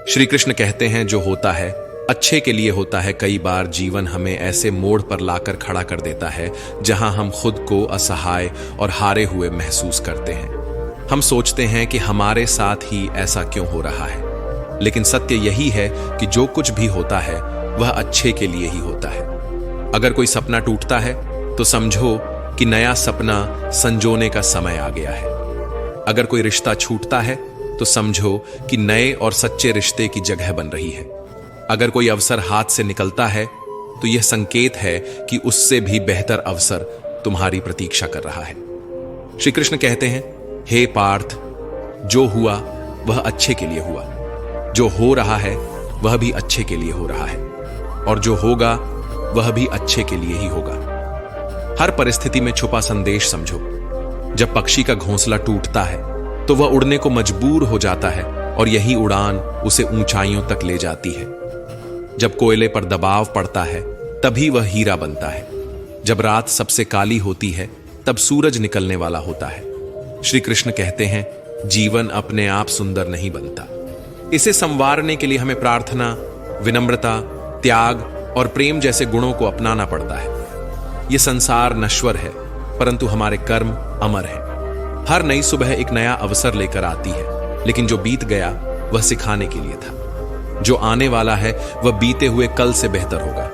श्री कृष्ण कहते हैं जो होता है अच्छे के लिए होता है। कई बार जीवन हमें ऐसे मोड़ पर लाकर खड़ा कर देता है जहां हम खुद को असहाय और हारे हुए महसूस करते हैं। हम सोचते हैं कि हमारे साथ ही ऐसा क्यों हो रहा है, लेकिन सत्य यही है कि जो कुछ भी होता है वह अच्छे के लिए ही होता है। अगर कोई सपना टूटता है तो समझो कि नया सपना संजोने का समय आ गया है। अगर कोई रिश्ता छूटता है तो समझो कि नए और सच्चे रिश्ते की जगह बन रही है। अगर कोई अवसर हाथ से निकलता है तो यह संकेत है कि उससे भी बेहतर अवसर तुम्हारी प्रतीक्षा कर रहा है। श्री कृष्ण कहते हैं, हे पार्थ, जो हुआ वह अच्छे के लिए हुआ, जो हो रहा है वह भी अच्छे के लिए हो रहा है, और जो होगा वह भी अच्छे के लिए ही होगा। हर परिस्थिति में छुपा संदेश समझो। जब पक्षी का घोंसला टूटता है तो वह उड़ने को मजबूर हो जाता है, और यही उड़ान उसे ऊंचाइयों तक ले जाती है। जब कोयले पर दबाव पड़ता है तभी वह हीरा बनता है। जब रात सबसे काली होती है तब सूरज निकलने वाला होता है। श्री कृष्ण कहते हैं, जीवन अपने आप सुंदर नहीं बनता। इसे संवारने के लिए हमें प्रार्थना, विनम्रता, त्याग और प्रेम जैसे गुणों को अपनाना पड़ता है। यह संसार नश्वर है, परंतु हमारे कर्म अमर हैं। हर नई सुबह एक नया अवसर लेकर आती है, लेकिन जो बीत गया वह सिखाने के लिए था। जो आने वाला है वह बीते हुए कल से बेहतर होगा।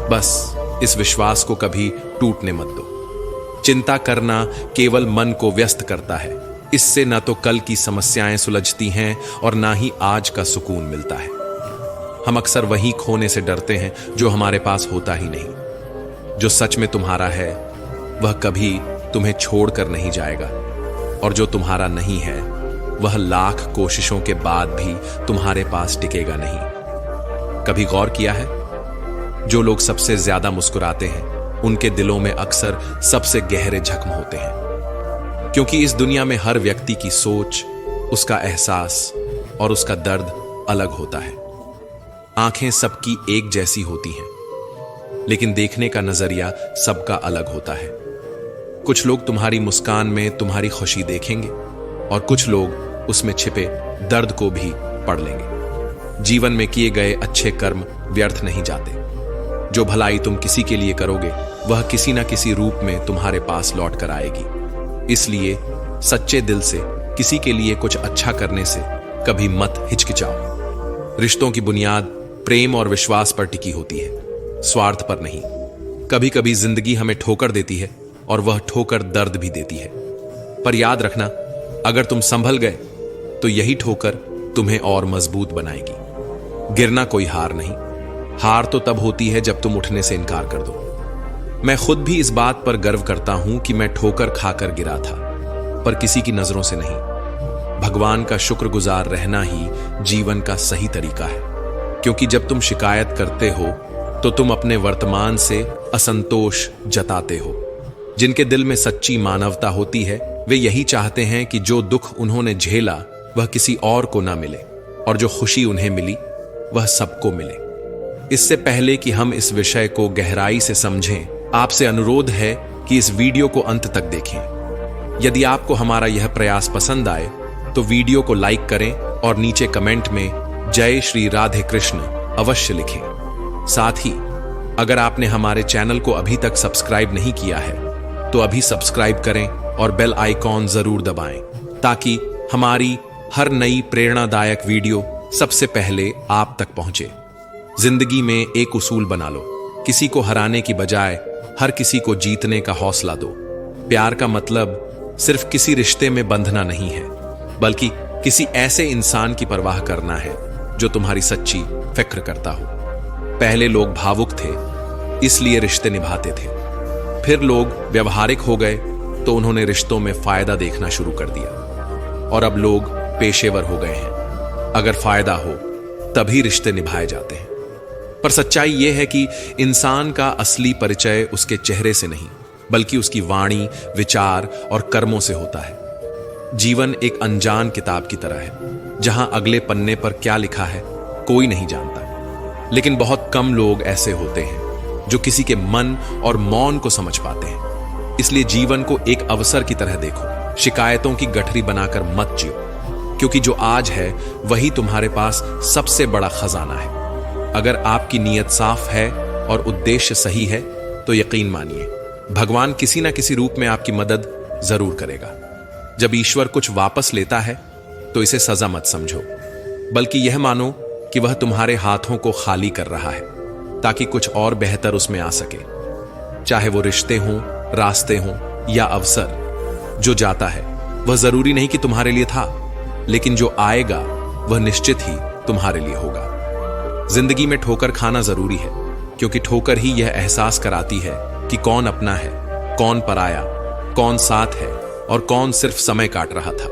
बस इस विश्वास को कभी टूटने मत दो। चिंता करना केवल मन को व्यस्त करता है। इससे न तो कल की समस्याएं सुलझती हैं और ना ही आज का सुकून मिलता है। हम अक्सर वही खोने से डरते हैं जो हमारे पास होता ही नहीं। जो सच में तुम्हारा है वह कभी तुम्हें छोड़कर नहीं जाएगा, और जो तुम्हारा नहीं है वह लाख कोशिशों के बाद भी तुम्हारे पास टिकेगा नहीं। कभी गौर किया है, जो लोग सबसे ज्यादा मुस्कुराते हैं उनके दिलों में अक्सर सबसे गहरे जख्म होते हैं, क्योंकि इस दुनिया में हर व्यक्ति की सोच, उसका एहसास और उसका दर्द अलग होता है। आंखें सबकी एक जैसी होती हैं, लेकिन देखने का नजरिया सबका अलग होता है। कुछ लोग तुम्हारी मुस्कान में तुम्हारी खुशी देखेंगे, और कुछ लोग उसमें छिपे दर्द को भी पढ़ लेंगे। जीवन में किए गए अच्छे कर्म व्यर्थ नहीं जाते। जो भलाई तुम किसी के लिए करोगे वह किसी न किसी रूप में तुम्हारे पास लौट कर आएगी। इसलिए सच्चे दिल से किसी के लिए कुछ अच्छा करने से कभी मत हिचकिचाओ। रिश्तों की बुनियाद प्रेम और विश्वास पर टिकी होती है, स्वार्थ पर नहीं। कभी कभी जिंदगी हमें ठोकर देती है, और वह ठोकर दर्द भी देती है, पर याद रखना, अगर तुम संभल गए तो यही ठोकर तुम्हें और मजबूत बनाएगी। गिरना कोई हार नहीं। हार तो तब होती है जब तुम उठने से इनकार कर दो। मैं खुद भी इस बात पर गर्व करता हूं कि मैं ठोकर खाकर गिरा था, पर किसी की नजरों से नहीं। भगवान का शुक्रगुजार रहना ही जीवन का सही तरीका है, क्योंकि जब तुम शिकायत करते हो तो तुम अपने वर्तमान से असंतोष जताते हो। जिनके दिल में सच्ची मानवता होती है वे यही चाहते हैं कि जो दुख उन्होंने झेला वह किसी और को ना मिले, और जो खुशी उन्हें मिली वह सबको मिले। इससे पहले कि हम इस विषय को गहराई से समझें, आपसे अनुरोध है कि इस वीडियो को अंत तक देखें। यदि आपको हमारा यह प्रयास पसंद आए तो वीडियो को लाइक करें और नीचे कमेंट में जय श्री राधे कृष्ण अवश्य लिखें। साथ ही अगर आपने हमारे चैनल को अभी तक सब्सक्राइब नहीं किया है तो अभी सब्सक्राइब करें और बेल आइकॉन जरूर दबाएं, ताकि हमारी हर नई प्रेरणादायक वीडियो सबसे पहले आप तक पहुंचे। जिंदगी में एक उसूल बना लो, किसी को हराने की बजाय हर किसी को जीतने का हौसला दो। प्यार का मतलब सिर्फ किसी रिश्ते में बंधना नहीं है, बल्कि किसी ऐसे इंसान की परवाह करना है जो तुम्हारी सच्ची फिक्र करता हो। पहले लोग भावुक थे, इसलिए रिश्ते निभाते थे। फिर लोग व्यवहारिक हो गए तो उन्होंने रिश्तों में फायदा देखना शुरू कर दिया, और अब लोग पेशेवर हो गए हैं। अगर फायदा हो तभी रिश्ते निभाए जाते हैं। पर सच्चाई यह है कि इंसान का असली परिचय उसके चेहरे से नहीं, बल्कि उसकी वाणी, विचार और कर्मों से होता है। जीवन एक अनजान किताब की तरह है, जहां अगले पन्ने पर क्या लिखा है कोई नहीं जानता, लेकिन बहुत कम लोग ऐसे होते हैं जो किसी के मन और मौन को समझ पाते हैं। इसलिए जीवन को एक अवसर की तरह देखो, शिकायतों की गठरी बनाकर मत जियो। क्योंकि जो आज है वही तुम्हारे पास सबसे बड़ा खजाना है। अगर आपकी नीयत साफ है और उद्देश्य सही है तो यकीन मानिए भगवान किसी ना किसी रूप में आपकी मदद जरूर करेगा। जब ईश्वर कुछ वापस लेता है तो इसे सजा मत समझो, बल्कि यह मानो कि वह तुम्हारे हाथों को खाली कर रहा है ताकि कुछ और बेहतर उसमें आ सके। चाहे वो रिश्ते हों, रास्ते हों या अवसर, जो जाता है वह जरूरी नहीं कि तुम्हारे लिए था, लेकिन जो आएगा वह निश्चित ही तुम्हारे लिए होगा। जिंदगी में ठोकर खाना जरूरी है, क्योंकि ठोकर ही यह एहसास कराती है कि कौन अपना है, कौन पराया, कौन साथ है और कौन सिर्फ समय काट रहा था।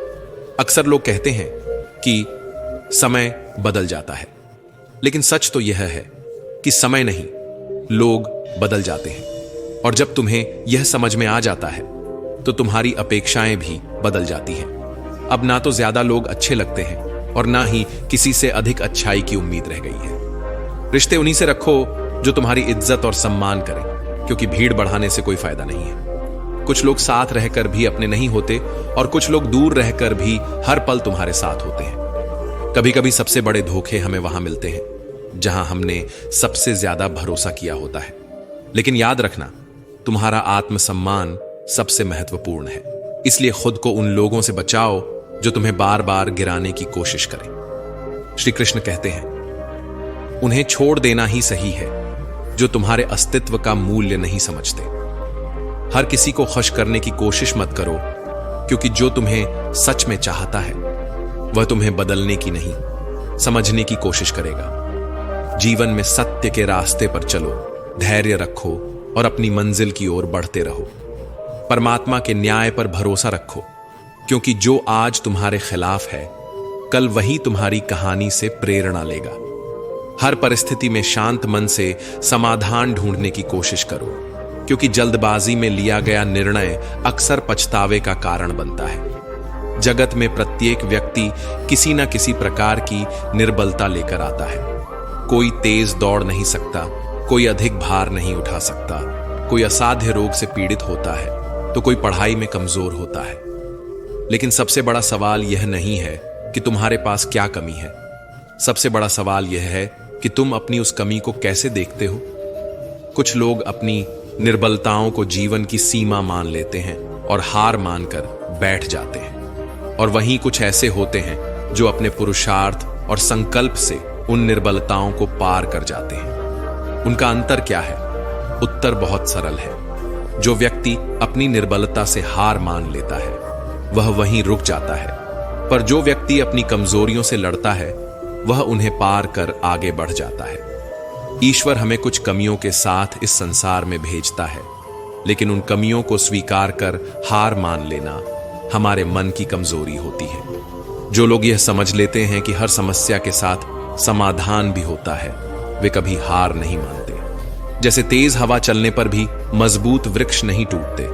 अक्सर लोग कहते हैं कि समय बदल जाता है, लेकिन सच तो यह है कि समय नहीं, लोग बदल जाते हैं। और जब तुम्हें यह समझ में आ जाता है तो तुम्हारी अपेक्षाएं भी बदल जाती हैं। अब ना तो ज्यादा लोग अच्छे लगते हैं और ना ही किसी से अधिक अच्छाई की उम्मीद रह गई है। रिश्ते उन्हीं से रखो जो तुम्हारी इज्जत और सम्मान करें, क्योंकि भीड़ बढ़ाने से कोई फायदा नहीं है। कुछ लोग साथ रहकर भी अपने नहीं होते और कुछ लोग दूर रहकर भी हर पल तुम्हारे साथ होते हैं। कभी कभी सबसे बड़े धोखे हमें वहां मिलते हैं जहां हमने सबसे ज्यादा भरोसा किया होता है। लेकिन याद रखना, तुम्हारा आत्मसम्मान सबसे महत्वपूर्ण है, इसलिए खुद को उन लोगों से बचाओ जो तुम्हें बार बार गिराने की कोशिश करें। श्री कृष्ण कहते हैं, उन्हें छोड़ देना ही सही है जो तुम्हारे अस्तित्व का मूल्य नहीं समझते। हर किसी को खुश करने की कोशिश मत करो, क्योंकि जो तुम्हें सच में चाहता है वह तुम्हें बदलने की नहीं, समझने की कोशिश करेगा। जीवन में सत्य के रास्ते पर चलो, धैर्य रखो और अपनी मंजिल की ओर बढ़ते रहो। परमात्मा के न्याय पर भरोसा रखो, क्योंकि जो आज तुम्हारे खिलाफ है कल वही तुम्हारी कहानी से प्रेरणा लेगा। हर परिस्थिति में शांत मन से समाधान ढूंढने की कोशिश करो, क्योंकि जल्दबाजी में लिया गया निर्णय अक्सर पछतावे का कारण बनता है। जगत में प्रत्येक व्यक्ति किसी न किसी प्रकार की निर्बलता लेकर आता है। कोई तेज दौड़ नहीं सकता, कोई अधिक भार नहीं उठा सकता, कोई असाध्य रोग से पीड़ित होता है तो कोई पढ़ाई में कमजोर होता है। लेकिन सबसे बड़ा सवाल यह नहीं है कि तुम्हारे पास क्या कमी है, सबसे बड़ा सवाल यह है कि तुम अपनी उस कमी को कैसे देखते हो। कुछ लोग अपनी निर्बलताओं को जीवन की सीमा मान लेते हैं और हार मानकर बैठ जाते हैं, और वहीं कुछ ऐसे होते हैं जो अपने पुरुषार्थ और संकल्प से उन निर्बलताओं को पार कर जाते हैं। उनका अंतर क्या है? उत्तर बहुत सरल है। जो व्यक्ति अपनी निर्बलता से हार मान लेता है वह वहीं रुक जाता है, पर जो व्यक्ति अपनी कमजोरियों से लड़ता है वह उन्हें पार कर आगे बढ़ जाता है। ईश्वर हमें कुछ कमियों के साथ इस संसार में भेजता है, लेकिन उन कमियों को स्वीकार कर हार मान लेना हमारे मन की कमजोरी होती है। जो लोग यह समझ लेते हैं कि हर समस्या के साथ समाधान भी होता है, वे कभी हार नहीं मानते। जैसे तेज हवा चलने पर भी मजबूत वृक्ष नहीं टूटते,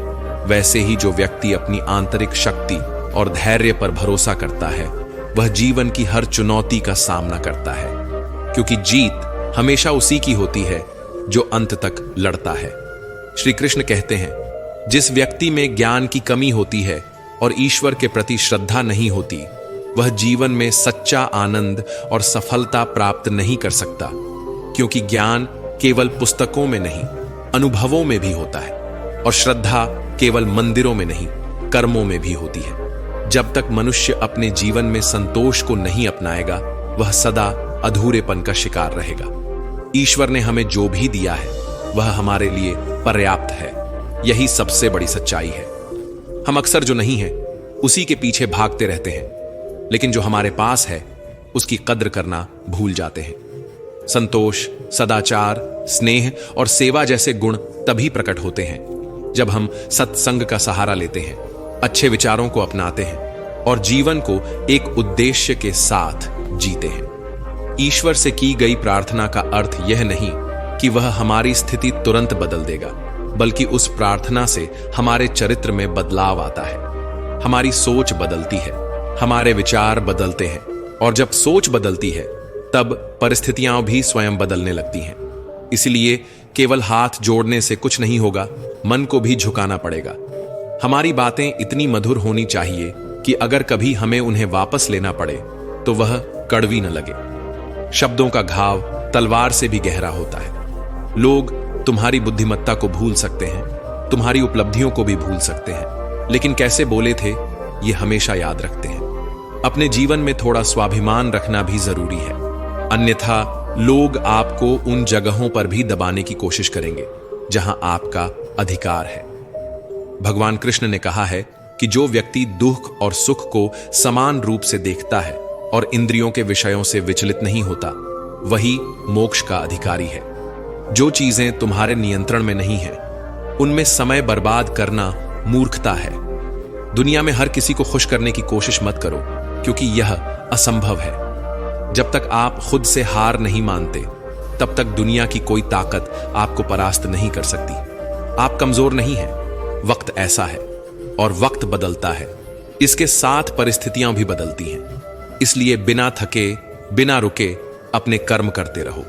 वैसे ही जो व्यक्ति अपनी आंतरिक शक्ति और धैर्य पर भरोसा करता है वह जीवन की हर चुनौती का सामना करता है, क्योंकि जीत हमेशा उसी की होती है जो अंत तक लड़ता है। श्री कृष्ण कहते हैं, जिस व्यक्ति में ज्ञान की कमी होती है और ईश्वर के प्रति श्रद्धा नहीं होती, वह जीवन में सच्चा आनंद और सफलता प्राप्त नहीं कर सकता, क्योंकि ज्ञान केवल पुस्तकों में नहीं, अनुभवों में भी होता है, और श्रद्धा केवल मंदिरों में नहीं, कर्मों में भी होती है। जब तक मनुष्य अपने जीवन में संतोष को नहीं अपनाएगा, वह सदा अधूरेपन का शिकार रहेगा। ईश्वर ने हमें जो भी दिया है वह हमारे लिए पर्याप्त है, यही सबसे बड़ी सच्चाई है। हम अक्सर जो नहीं है उसी के पीछे भागते रहते हैं, लेकिन जो हमारे पास है उसकी कद्र करना भूल जाते हैं। संतोष, सदाचार, स्नेह और सेवा जैसे गुण तभी प्रकट होते हैं जब हम सत्संग का सहारा लेते हैं, अच्छे विचारों को अपनाते हैं और जीवन को एक उद्देश्य के साथ जीते हैं। ईश्वर से की गई प्रार्थना का अर्थ यह नहीं कि वह हमारी स्थिति तुरंत बदल देगा, बल्कि उस प्रार्थना से हमारे चरित्र में बदलाव आता है। हमारी सोच बदलती है, हमारे विचार बदलते हैं, और जब सोच बदलती है तब परिस्थितियां भी स्वयं बदलने लगती हैं। इसलिए केवल हाथ जोड़ने से कुछ नहीं होगा, मन को भी झुकाना पड़ेगा। हमारी बातें इतनी मधुर होनी चाहिए कि अगर कभी हमें उन्हें वापस लेना पड़े तो वह कड़वी न लगे। शब्दों का घाव तलवार से भी गहरा होता है। लोग तुम्हारी बुद्धिमत्ता को भूल सकते हैं, तुम्हारी उपलब्धियों को भी भूल सकते हैं, लेकिन कैसे बोले थे ये हमेशा याद रखते हैं। अपने जीवन में थोड़ा स्वाभिमान रखना भी जरूरी है, अन्यथा लोग आपको उन जगहों पर भी दबाने की कोशिश करेंगे जहां आपका अधिकार है। भगवान कृष्ण ने कहा है कि जो व्यक्ति दुख और सुख को समान रूप से देखता है और इंद्रियों के विषयों से विचलित नहीं होता, वही मोक्ष का अधिकारी है। जो चीजें तुम्हारे नियंत्रण में नहीं है, उनमें समय बर्बाद करना मूर्खता है। दुनिया में हर किसी को खुश करने की कोशिश मत करो, क्योंकि यह असंभव है। जब तक आप खुद से हार नहीं मानते, तब तक दुनिया की कोई ताकत आपको परास्त नहीं कर सकती। आप कमजोर नहीं हैं, वक्त ऐसा है और वक्त बदलता है, इसके साथ परिस्थितियां भी बदलती हैं। इसलिए बिना थके, बिना रुके अपने कर्म करते रहो।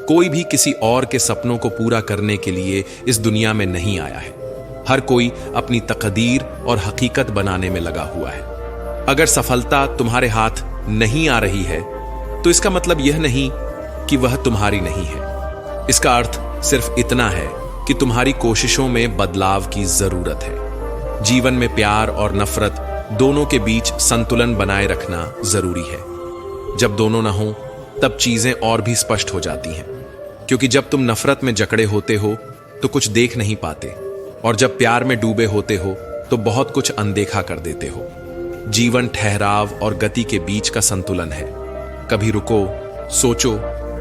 कोई भी किसी और के सपनों को पूरा करने के लिए इस दुनिया में नहीं आया है। हर कोई अपनी तकदीर और हकीकत बनाने में लगा हुआ है। अगर सफलता तुम्हारे हाथ नहीं आ रही है, तो इसका मतलब यह नहीं कि वह तुम्हारी नहीं है। इसका अर्थ सिर्फ इतना है कि तुम्हारी कोशिशों में बदलाव की जरूरत है। जीवन में प्यार और नफरत दोनों के बीच संतुलन बनाए रखना जरूरी है। जब दोनों ना हो, तब चीजें और भी स्पष्ट हो जाती हैं, क्योंकि जब तुम नफरत में जकड़े होते हो तो कुछ देख नहीं पाते, और जब प्यार में डूबे होते हो तो बहुत कुछ अनदेखा कर देते हो। जीवन ठहराव और गति के बीच का संतुलन है। कभी रुको, सोचो,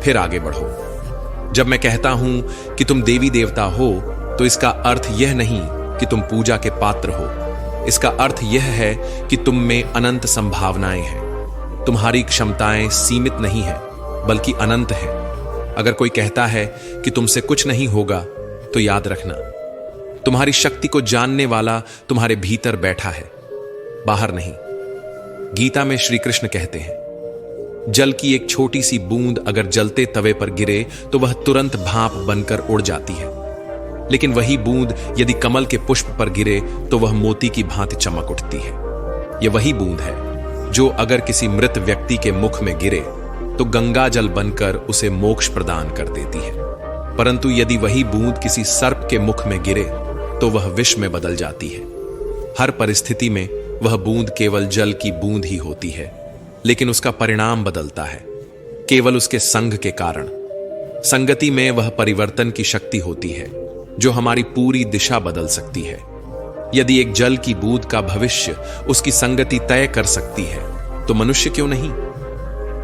फिर आगे बढ़ो। जब मैं कहता हूं कि तुम देवी देवता हो, तो इसका अर्थ यह नहीं कि तुम पूजा के पात्र हो। इसका अर्थ यह है कि तुम में अनंत संभावनाएं हैं। तुम्हारी क्षमताएं सीमित नहीं है, बल्कि अनंत है। अगर कोई कहता है कि तुमसे कुछ नहीं होगा, तो याद रखना, तुम्हारी शक्ति को जानने वाला तुम्हारे भीतर बैठा है, बाहर नहीं। गीता में श्री कृष्ण कहते हैं, जल की एक छोटी सी बूंद अगर जलते तवे पर गिरे तो वह तुरंत भाप बनकर उड़ जाती है, लेकिन वही बूंद यदि कमल के पुष्प पर गिरे तो वह मोती की भांति चमक उठती है। यह वही बूंद है जो अगर किसी मृत व्यक्ति के मुख में गिरे तो गंगा जल बनकर उसे मोक्ष प्रदान कर देती है, परंतु यदि वही बूंद किसी सर्प के मुख में गिरे तो वह विष में बदल जाती है। हर परिस्थिति में वह बूंद केवल जल की बूंद ही होती है, लेकिन उसका परिणाम बदलता है केवल उसके संग के कारण। संगति में वह परिवर्तन की शक्ति होती है जो हमारी पूरी दिशा बदल सकती है। यदि एक जल की बूंद का भविष्य उसकी संगति तय कर सकती है, तो मनुष्य क्यों नहीं?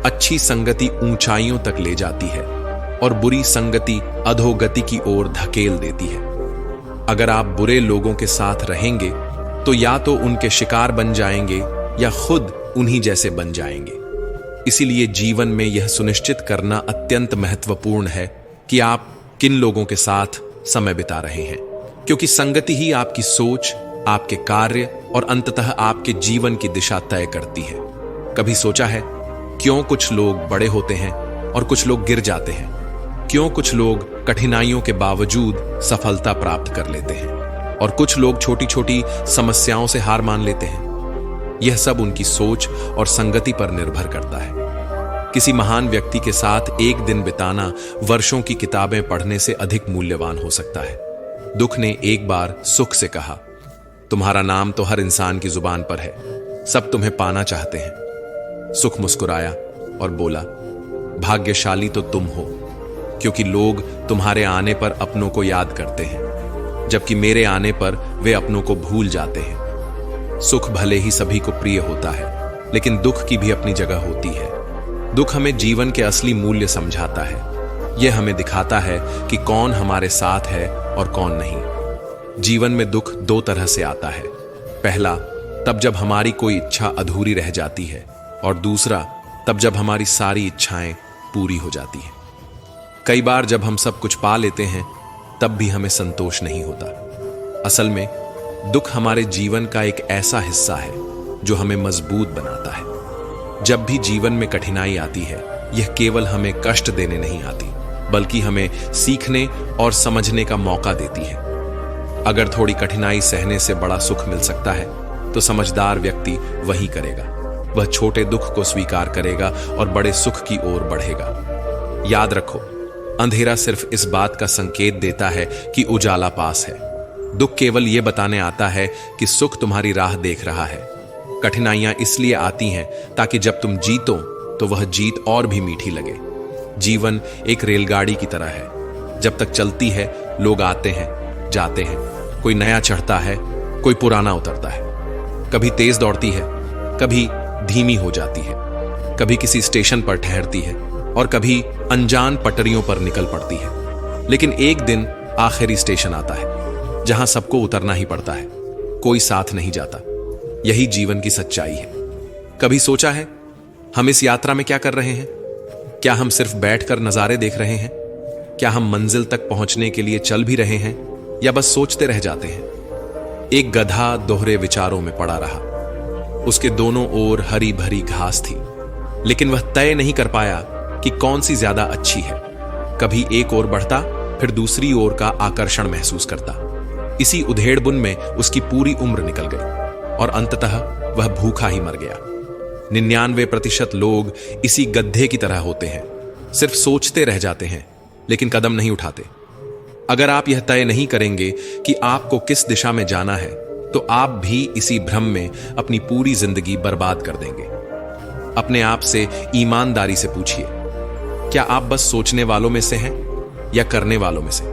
अच्छी संगति ऊंचाइयों तक ले जाती है और बुरी संगति अधोगति की ओर धकेल देती है। अगर आप बुरे लोगों के साथ रहेंगे तो या तो उनके शिकार बन जाएंगे या खुद उन्हीं जैसे बन जाएंगे। इसीलिए जीवन में यह सुनिश्चित करना अत्यंत महत्वपूर्ण है कि आप किन लोगों के साथ समय बिता रहे हैं, क्योंकि संगति ही आपकी सोच, आपके कार्य और अंततः आपके जीवन की दिशा तय करती है। कभी सोचा है क्यों कुछ लोग बड़े होते हैं और कुछ लोग गिर जाते हैं? क्यों कुछ लोग कठिनाइयों के बावजूद सफलता प्राप्त कर लेते हैं और कुछ लोग छोटी छोटी समस्याओं से हार मान लेते हैं? यह सब उनकी सोच और संगति पर निर्भर करता है। किसी महान व्यक्ति के साथ एक दिन बिताना वर्षों की किताबें पढ़ने से अधिक मूल्यवान हो सकता है। दुख ने एक बार सुख से कहा, तुम्हारा नाम तो हर इंसान की जुबान पर है, सब तुम्हें पाना चाहते हैं। सुख मुस्कुराया और बोला, भाग्यशाली तो तुम हो, क्योंकि लोग तुम्हारे आने पर अपनों को याद करते हैं, जबकि मेरे आने पर वे अपनों को भूल जाते हैं। सुख भले ही सभी को प्रिय होता है, लेकिन दुख की भी अपनी जगह होती है। दुख हमें जीवन के असली मूल्य समझाता है। यह हमें दिखाता है कि कौन हमारे साथ है और कौन नहीं। जीवन में दुख दो तरह से आता है। पहला, तब जब हमारी कोई इच्छा अधूरी रह जाती है, और दूसरा, तब जब हमारी सारी इच्छाएं पूरी हो जाती हैं। कई बार जब हम सब कुछ पा लेते हैं, तब भी हमें संतोष नहीं होता। असल में दुख हमारे जीवन का एक ऐसा हिस्सा है जो हमें मजबूत बनाता है। जब भी जीवन में कठिनाई आती है, यह केवल हमें कष्ट देने नहीं आती, बल्कि हमें सीखने और समझने का मौका देती है। अगर थोड़ी कठिनाई सहने से बड़ा सुख मिल सकता है, तो समझदार व्यक्ति वही करेगा। वह छोटे दुख को स्वीकार करेगा और बड़े सुख की ओर बढ़ेगा। याद रखो, अंधेरा सिर्फ इस बात का संकेत देता है कि उजाला पास है। दुख केवल यह बताने आता है कि सुख तुम्हारी राह देख रहा है। कठिनाइयां इसलिए आती हैं ताकि जब तुम जीतो तो वह जीत और भी मीठी लगे। जीवन एक रेलगाड़ी की तरह है। जब तक चलती है, लोग आते हैं, जाते हैं, कोई नया चढ़ता है, कोई पुराना उतरता है। कभी तेज दौड़ती है, कभी धीमी हो जाती है, कभी किसी स्टेशन पर ठहरती है और कभी अनजान पटरियों पर निकल पड़ती है। लेकिन एक दिन आखिरी स्टेशन आता है जहां सबको उतरना ही पड़ता है, कोई साथ नहीं जाता। यही जीवन की सच्चाई है। कभी सोचा है हम इस यात्रा में क्या कर रहे हैं? क्या हम सिर्फ बैठकर नजारे देख रहे हैं? क्या हम मंजिल तक पहुंचने के लिए चल भी रहे हैं या बस सोचते रह जाते हैं? एक गधा दोहरे विचारों में पड़ा रहा। उसके दोनों ओर हरी भरी घास थी, लेकिन वह तय नहीं कर पाया कि कौन सी ज्यादा अच्छी है। कभी एक ओर बढ़ता, फिर दूसरी ओर का आकर्षण महसूस करता। इसी उधेड़बुन में उसकी पूरी उम्र निकल गई और अंततः वह भूखा ही मर गया। 99% लोग इसी गड्ढे की तरह होते हैं, सिर्फ सोचते रह जाते हैं लेकिन कदम नहीं उठाते। अगर आप यह तय नहीं करेंगे कि आपको किस दिशा में जाना है, तो आप भी इसी भ्रम में अपनी पूरी जिंदगी बर्बाद कर देंगे। अपने आप से ईमानदारी से पूछिए, क्या आप बस सोचने वालों में से हैं या करने वालों में से?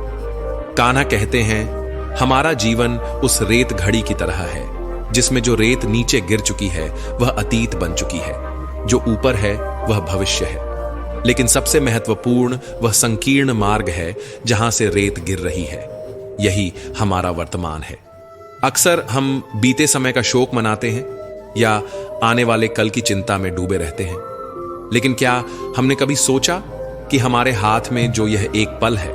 कान्हा कहते हैं, हमारा जीवन उस रेत घड़ी की तरह है जिसमें जो रेत नीचे गिर चुकी है वह अतीत बन चुकी है, जो ऊपर है वह भविष्य है। लेकिन सबसे महत्वपूर्ण वह संकीर्ण मार्ग है जहां से रेत गिर रही है। यही हमारा वर्तमान है। अक्सर हम बीते समय का शोक मनाते हैं या आने वाले कल की चिंता में डूबे रहते हैं। लेकिन क्या हमने कभी सोचा कि हमारे हाथ में जो यह एक पल है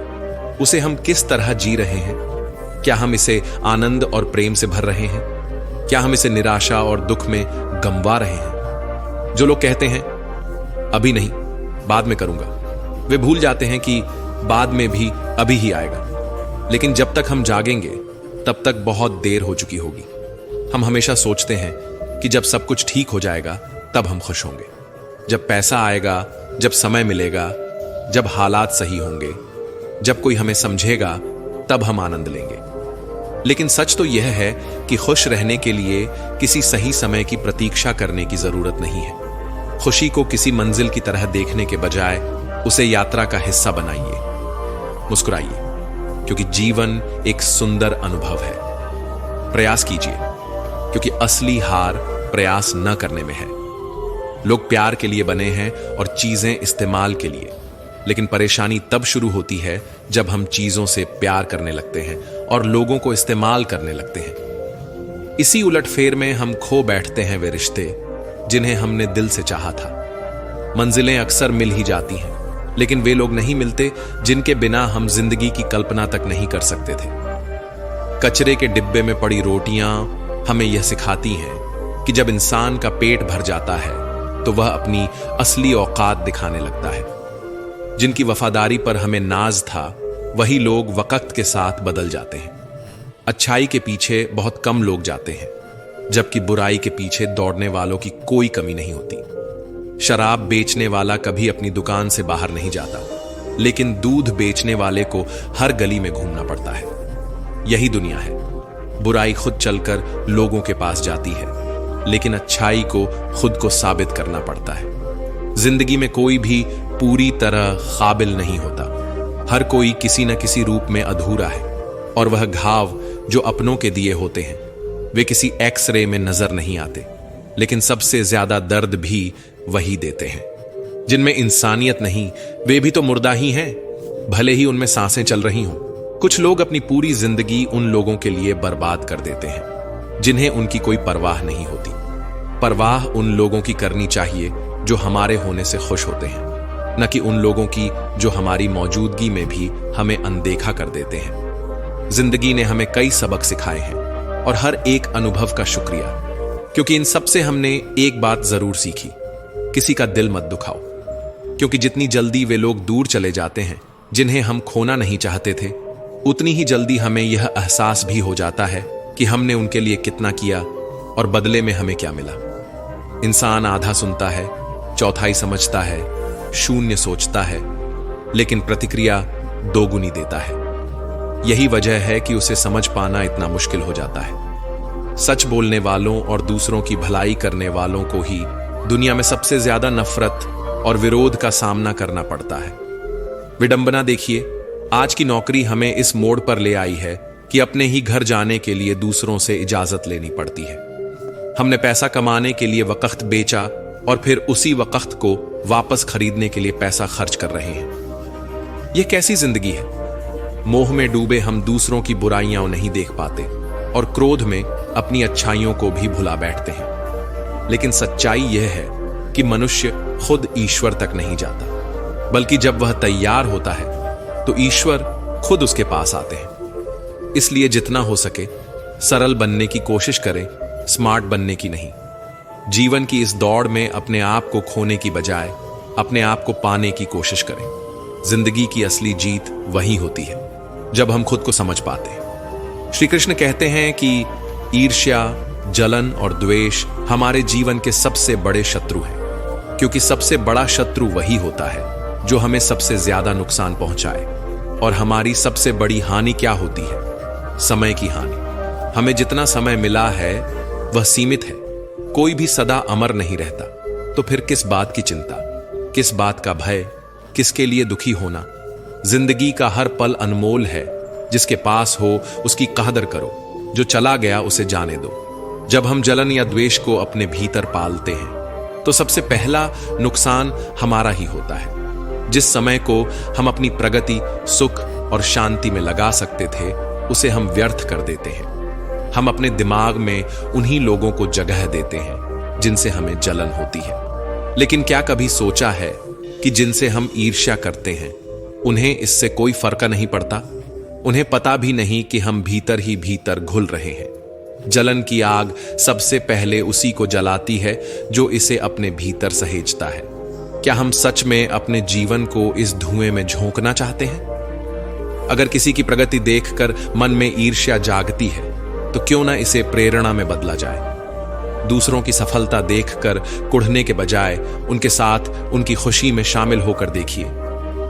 उसे हम किस तरह जी रहे हैं? क्या हम इसे आनंद और प्रेम से भर रहे हैं? क्या हम इसे निराशा और दुख में गंवा रहे हैं? जो लोग कहते हैं अभी नहीं, बाद में करूंगा, वे भूल जाते हैं कि बाद में भी अभी ही आएगा। लेकिन जब तक हम जागेंगे तब तक बहुत देर हो चुकी होगी। हम हमेशा सोचते हैं कि जब सब कुछ ठीक हो जाएगा तब हम खुश होंगे, जब पैसा आएगा, जब समय मिलेगा, जब हालात सही होंगे, जब कोई हमें समझेगा तब हम आनंद लेंगे। लेकिन सच तो यह है कि खुश रहने के लिए किसी सही समय की प्रतीक्षा करने की जरूरत नहीं है। खुशी को किसी मंजिल की तरह देखने के बजाय उसे यात्रा का हिस्सा बनाइए। मुस्कुराइए, क्योंकि जीवन एक सुंदर अनुभव है। प्रयास कीजिए, क्योंकि असली हार प्रयास न करने में है। लोग प्यार के लिए बने हैं और चीजें इस्तेमाल के लिए, लेकिन परेशानी तब शुरू होती है जब हम चीजों से प्यार करने लगते हैं और लोगों को इस्तेमाल करने लगते हैं। इसी उलटफेर में हम खो बैठते हैं वे रिश्ते जिन्हें हमने दिल से चाहा था। मंजिलें अक्सर मिल ही जाती हैं, लेकिन वे लोग नहीं मिलते जिनके बिना हम जिंदगी की कल्पना तक नहीं कर सकते थे। कचरे के डिब्बे में पड़ी रोटियां हमें यह सिखाती हैं कि जब इंसान का पेट भर जाता है तो वह अपनी असली औकात दिखाने लगता है। जिनकी वफादारी पर हमें नाज था, वही लोग वक्त के साथ बदल जाते हैं। अच्छाई के पीछे बहुत कम लोग जाते हैं, जबकि बुराई के पीछे दौड़ने वालों की कोई कमी नहीं होती। शराब बेचने वाला कभी अपनी दुकान से बाहर नहीं जाता, लेकिन दूध बेचने वाले को हर गली में घूमना पड़ता है। यही दुनिया है। बुराई खुद चलकर लोगों के पास जाती है, लेकिन अच्छाई को खुद को साबित करना पड़ता है। जिंदगी में कोई भी पूरी तरह काबिल नहीं होता। हर कोई किसी न किसी रूप में अधूरा है, और वह घाव जो अपनों के दिए होते हैं वे किसी एक्सरे में नजर नहीं आते, लेकिन सबसे ज्यादा दर्द भी वही देते हैं। जिनमें इंसानियत नहीं, वे भी तो मुर्दा ही हैं, भले ही उनमें सांसें चल रही हों। कुछ लोग अपनी पूरी जिंदगी उन लोगों के लिए बर्बाद कर देते हैं जिन्हें उनकी कोई परवाह नहीं होती। परवाह उन लोगों की करनी चाहिए जो हमारे होने से खुश होते हैं, न कि उन लोगों की जो हमारी मौजूदगी में भी हमें अनदेखा कर देते हैं। जिंदगी ने हमें कई सबक सिखाए हैं और हर एक अनुभव का शुक्रिया, क्योंकि इन सब से हमने एक बात जरूर सीखी, किसी का दिल मत दुखाओ। क्योंकि जितनी जल्दी वे लोग दूर चले जाते हैं जिन्हें हम खोना नहीं चाहते थे, उतनी ही जल्दी हमें यह एहसास भी हो जाता है कि हमने उनके लिए कितना किया और बदले में हमें क्या मिला? इंसान आधा सुनता है, चौथाई समझता है, शून्य सोचता है, लेकिन प्रतिक्रिया दोगुनी देता है। यही वजह है कि उसे समझ पाना इतना मुश्किल हो जाता है। सच बोलने वालों और दूसरों की भलाई करने वालों को ही दुनिया में सबसे ज्यादा नफरत और विरोध का सामना करना पड़ता है। विडंबना देखिए, आज की नौकरी हमें इस मोड़ पर ले आई है कि अपने ही घर जाने के लिए दूसरों से इजाजत लेनी पड़ती है। हमने पैसा कमाने के लिए वक्त बेचा और फिर उसी वक्त को वापस खरीदने के लिए पैसा खर्च कर रहे हैं। यह कैसी जिंदगी है? मोह में डूबे हम दूसरों की बुराइयां नहीं देख पाते और क्रोध में अपनी अच्छाइयों को भी भुला बैठते हैं। लेकिन सच्चाई यह है कि मनुष्य खुद ईश्वर तक नहीं जाता, बल्कि जब वह तैयार होता है तो ईश्वर खुद उसके पास आते हैं। इसलिए जितना हो सके सरल बनने की कोशिश करें, स्मार्ट बनने की नहीं। जीवन की इस दौड़ में अपने आप को खोने की बजाय अपने आप को पाने की कोशिश करें। जिंदगी की असली जीत वही होती है जब हम खुद को समझ पाते हैं। श्री कृष्ण कहते हैं कि ईर्ष्या, जलन और द्वेष हमारे जीवन के सबसे बड़े शत्रु हैं, क्योंकि सबसे बड़ा शत्रु वही होता है जो हमें सबसे ज्यादा नुकसान पहुंचाए। और हमारी सबसे बड़ी हानि क्या होती है? समय की हानि। हमें जितना समय मिला है वह सीमित है। कोई भी सदा अमर नहीं रहता, तो फिर किस बात की चिंता, किस बात का भय, किसके लिए दुखी होना? जिंदगी का हर पल अनमोल है। जिसके पास हो उसकी कदर करो, जो चला गया उसे जाने दो। जब हम जलन या द्वेष को अपने भीतर पालते हैं तो सबसे पहला नुकसान हमारा ही होता है। जिस समय को हम अपनी प्रगति, सुख और शांति में लगा सकते थे, उसे हम व्यर्थ कर देते हैं। हम अपने दिमाग में उन्हीं लोगों को जगह देते हैं जिनसे हमें जलन होती है। लेकिन क्या कभी सोचा है कि जिनसे हम ईर्ष्या करते हैं उन्हें इससे कोई फर्क नहीं पड़ता? उन्हें पता भी नहीं कि हम भीतर ही भीतर घुल रहे हैं। जलन की आग सबसे पहले उसी को जलाती है जो इसे अपने भीतर सहेजता है। क्या हम सच में अपने जीवन को इस धुएं में झोंकना चाहते हैं? अगर किसी की प्रगति देखकर मन में ईर्ष्या जागती है तो क्यों ना इसे प्रेरणा में बदला जाए। दूसरों की सफलता देखकर कुढ़ने के बजाय उनके साथ उनकी खुशी में शामिल होकर देखिए।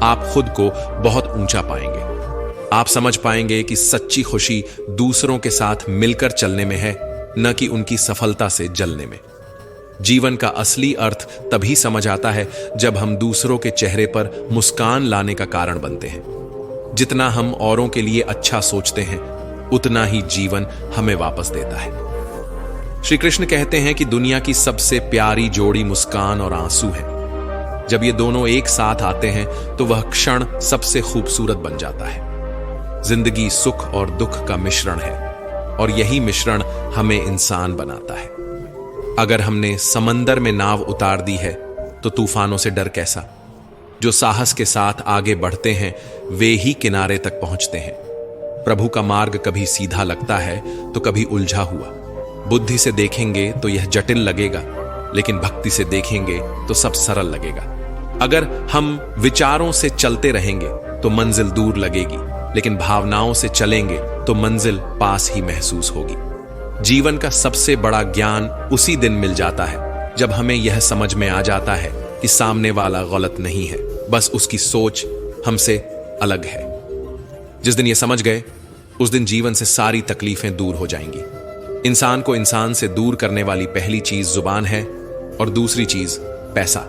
आप खुद को बहुत ऊंचा पाएंगे। आप समझ पाएंगे कि सच्ची खुशी दूसरों के साथ मिलकर चलने में है, न कि उनकी सफलता से जलने में। जीवन का असली अर्थ तभी समझ आता है जब हम दूसरों के चेहरे पर मुस्कान लाने का कारण बनते हैं। जितना हम औरों के लिए अच्छा सोचते हैं, उतना ही जीवन हमें वापस देता है। श्री कृष्ण कहते हैं कि दुनिया की सबसे प्यारी जोड़ी मुस्कान और आंसू है। जब ये दोनों एक साथ आते हैं तो वह क्षण सबसे खूबसूरत बन जाता है। जिंदगी सुख और दुख का मिश्रण है और यही मिश्रण हमें इंसान बनाता है। अगर हमने समंदर में नाव उतार दी है तो तूफानों से डर कैसा? जो साहस के साथ आगे बढ़ते हैं वे ही किनारे तक पहुंचते हैं। प्रभु का मार्ग कभी सीधा लगता है तो कभी उलझा हुआ। बुद्धि से देखेंगे तो यह जटिल लगेगा, लेकिन भक्ति से देखेंगे तो सब सरल लगेगा। अगर हम विचारों से चलते रहेंगे तो मंजिल दूर लगेगी, लेकिन भावनाओं से चलेंगे तो मंजिल पास ही महसूस होगी। जीवन का सबसे बड़ा ज्ञान उसी दिन मिल जाता है जब हमें यह समझ में आ जाता है कि सामने वाला गलत नहीं है, बस उसकी सोच हमसे अलग है। जिस दिन यह समझ गए उस दिन जीवन से सारी तकलीफें दूर हो जाएंगी। इंसान को इंसान से दूर करने वाली पहली चीज जुबान है और दूसरी चीज पैसा।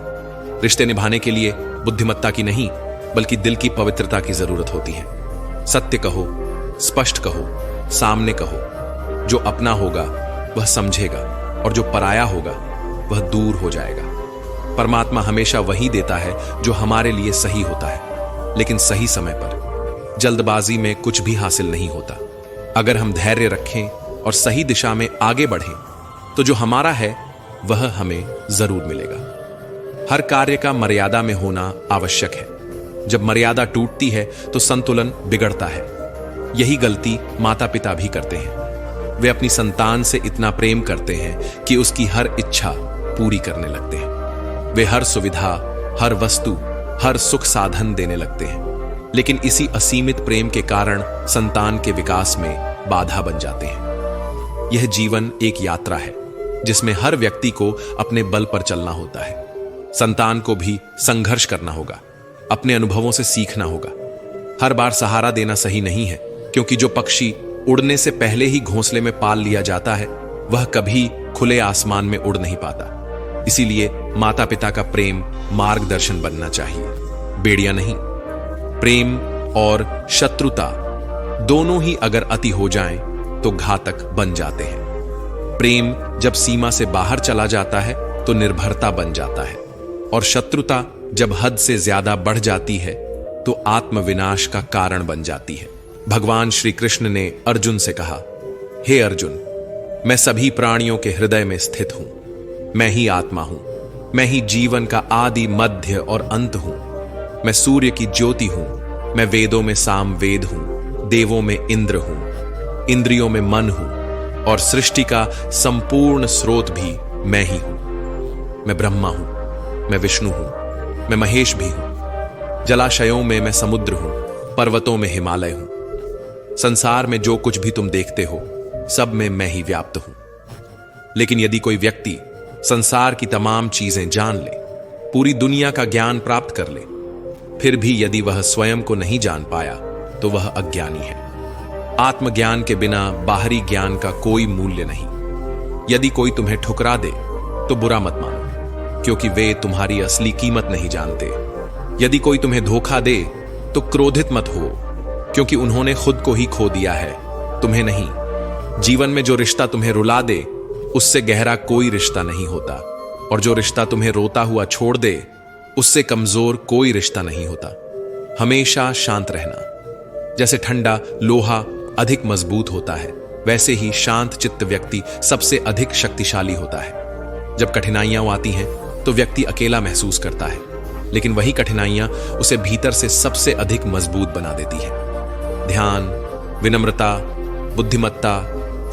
रिश्ते निभाने के लिए बुद्धिमत्ता की नहीं बल्कि दिल की पवित्रता की जरूरत होती है। सत्य कहो, स्पष्ट कहो, सामने कहो। जो अपना होगा वह समझेगा और जो पराया होगा वह दूर हो जाएगा। परमात्मा हमेशा वही देता है जो हमारे लिए सही होता है, लेकिन सही समय पर। जल्दबाजी में कुछ भी हासिल नहीं होता। अगर हम धैर्य रखें और सही दिशा में आगे बढ़ें तो जो हमारा है वह हमें जरूर मिलेगा। हर कार्य का मर्यादा में होना आवश्यक है। जब मर्यादा टूटती है तो संतुलन बिगड़ता है। यही गलती माता पिता भी करते हैं। वे अपनी संतान से इतना प्रेम करते हैं कि उसकी हर इच्छा पूरी करने लगते हैं। वे हर सुविधा, हर वस्तु, हर सुख साधन देने लगते हैं, लेकिन इसी असीमित प्रेम के कारण संतान के विकास में बाधा बन जाते हैं। यह जीवन एक यात्रा है जिसमें हर व्यक्ति को अपने बल पर चलना होता है। संतान को भी संघर्ष करना होगा, अपने अनुभवों से सीखना होगा। हर बार सहारा देना सही नहीं है, क्योंकि जो पक्षी उड़ने से पहले ही घोंसले में पाल लिया जाता है वह कभी खुले आसमान में उड़ नहीं पाता। इसीलिए माता पिता का प्रेम मार्गदर्शन बनना चाहिए, बेड़िया नहीं। प्रेम और शत्रुता दोनों ही अगर अति हो जाएं तो घातक बन जाते हैं। प्रेम जब सीमा से बाहर चला जाता है तो निर्भरता बन जाता है, और शत्रुता जब हद से ज्यादा बढ़ जाती है तो आत्मविनाश का कारण बन जाती है। भगवान श्री कृष्ण ने अर्जुन से कहा, हे अर्जुन, मैं सभी प्राणियों के हृदय में स्थित हूं। मैं ही आत्मा हूं, मैं ही जीवन का आदि मध्य और अंत हूं। मैं सूर्य की ज्योति हूं, मैं वेदों में साम वेद हूं, देवों में इंद्र हूं, इंद्रियों में मन हूं, और सृष्टि का संपूर्ण स्रोत भी मैं ही हूं। मैं ब्रह्मा हूं, मैं विष्णु हूं, मैं महेश भी हूं। जलाशयों में मैं समुद्र हूं, पर्वतों में हिमालय हूं। संसार में जो कुछ भी तुम देखते हो सब में मैं ही व्याप्त हूं। लेकिन यदि कोई व्यक्ति संसार की तमाम चीजें जान ले, पूरी दुनिया का ज्ञान प्राप्त कर ले, फिर भी यदि वह स्वयं को नहीं जान पाया तो वह अज्ञानी है। आत्मज्ञान के बिना बाहरी ज्ञान का कोई मूल्य नहीं। यदि कोई तुम्हें ठुकरा दे तो बुरा मत मानो, क्योंकि वे तुम्हारी असली कीमत नहीं जानते। यदि कोई तुम्हें धोखा दे तो क्रोधित मत हो, क्योंकि उन्होंने खुद को ही खो दिया है, तुम्हें नहीं। जीवन में जो रिश्ता तुम्हें रुला दे उससे गहरा कोई रिश्ता नहीं होता, और जो रिश्ता तुम्हें रोता हुआ छोड़ दे उससे कमजोर कोई रिश्ता नहीं होता। हमेशा शांत रहना। जैसे ठंडा लोहा अधिक मजबूत होता है, वैसे ही शांत चित्त व्यक्ति सबसे अधिक शक्तिशाली होता है। जब कठिनाइयां आती हैं तो व्यक्ति अकेला महसूस करता है, लेकिन वही कठिनाइयां उसे भीतर से सबसे अधिक मजबूत बना देती है। ध्यान, विनम्रता, बुद्धिमत्ता,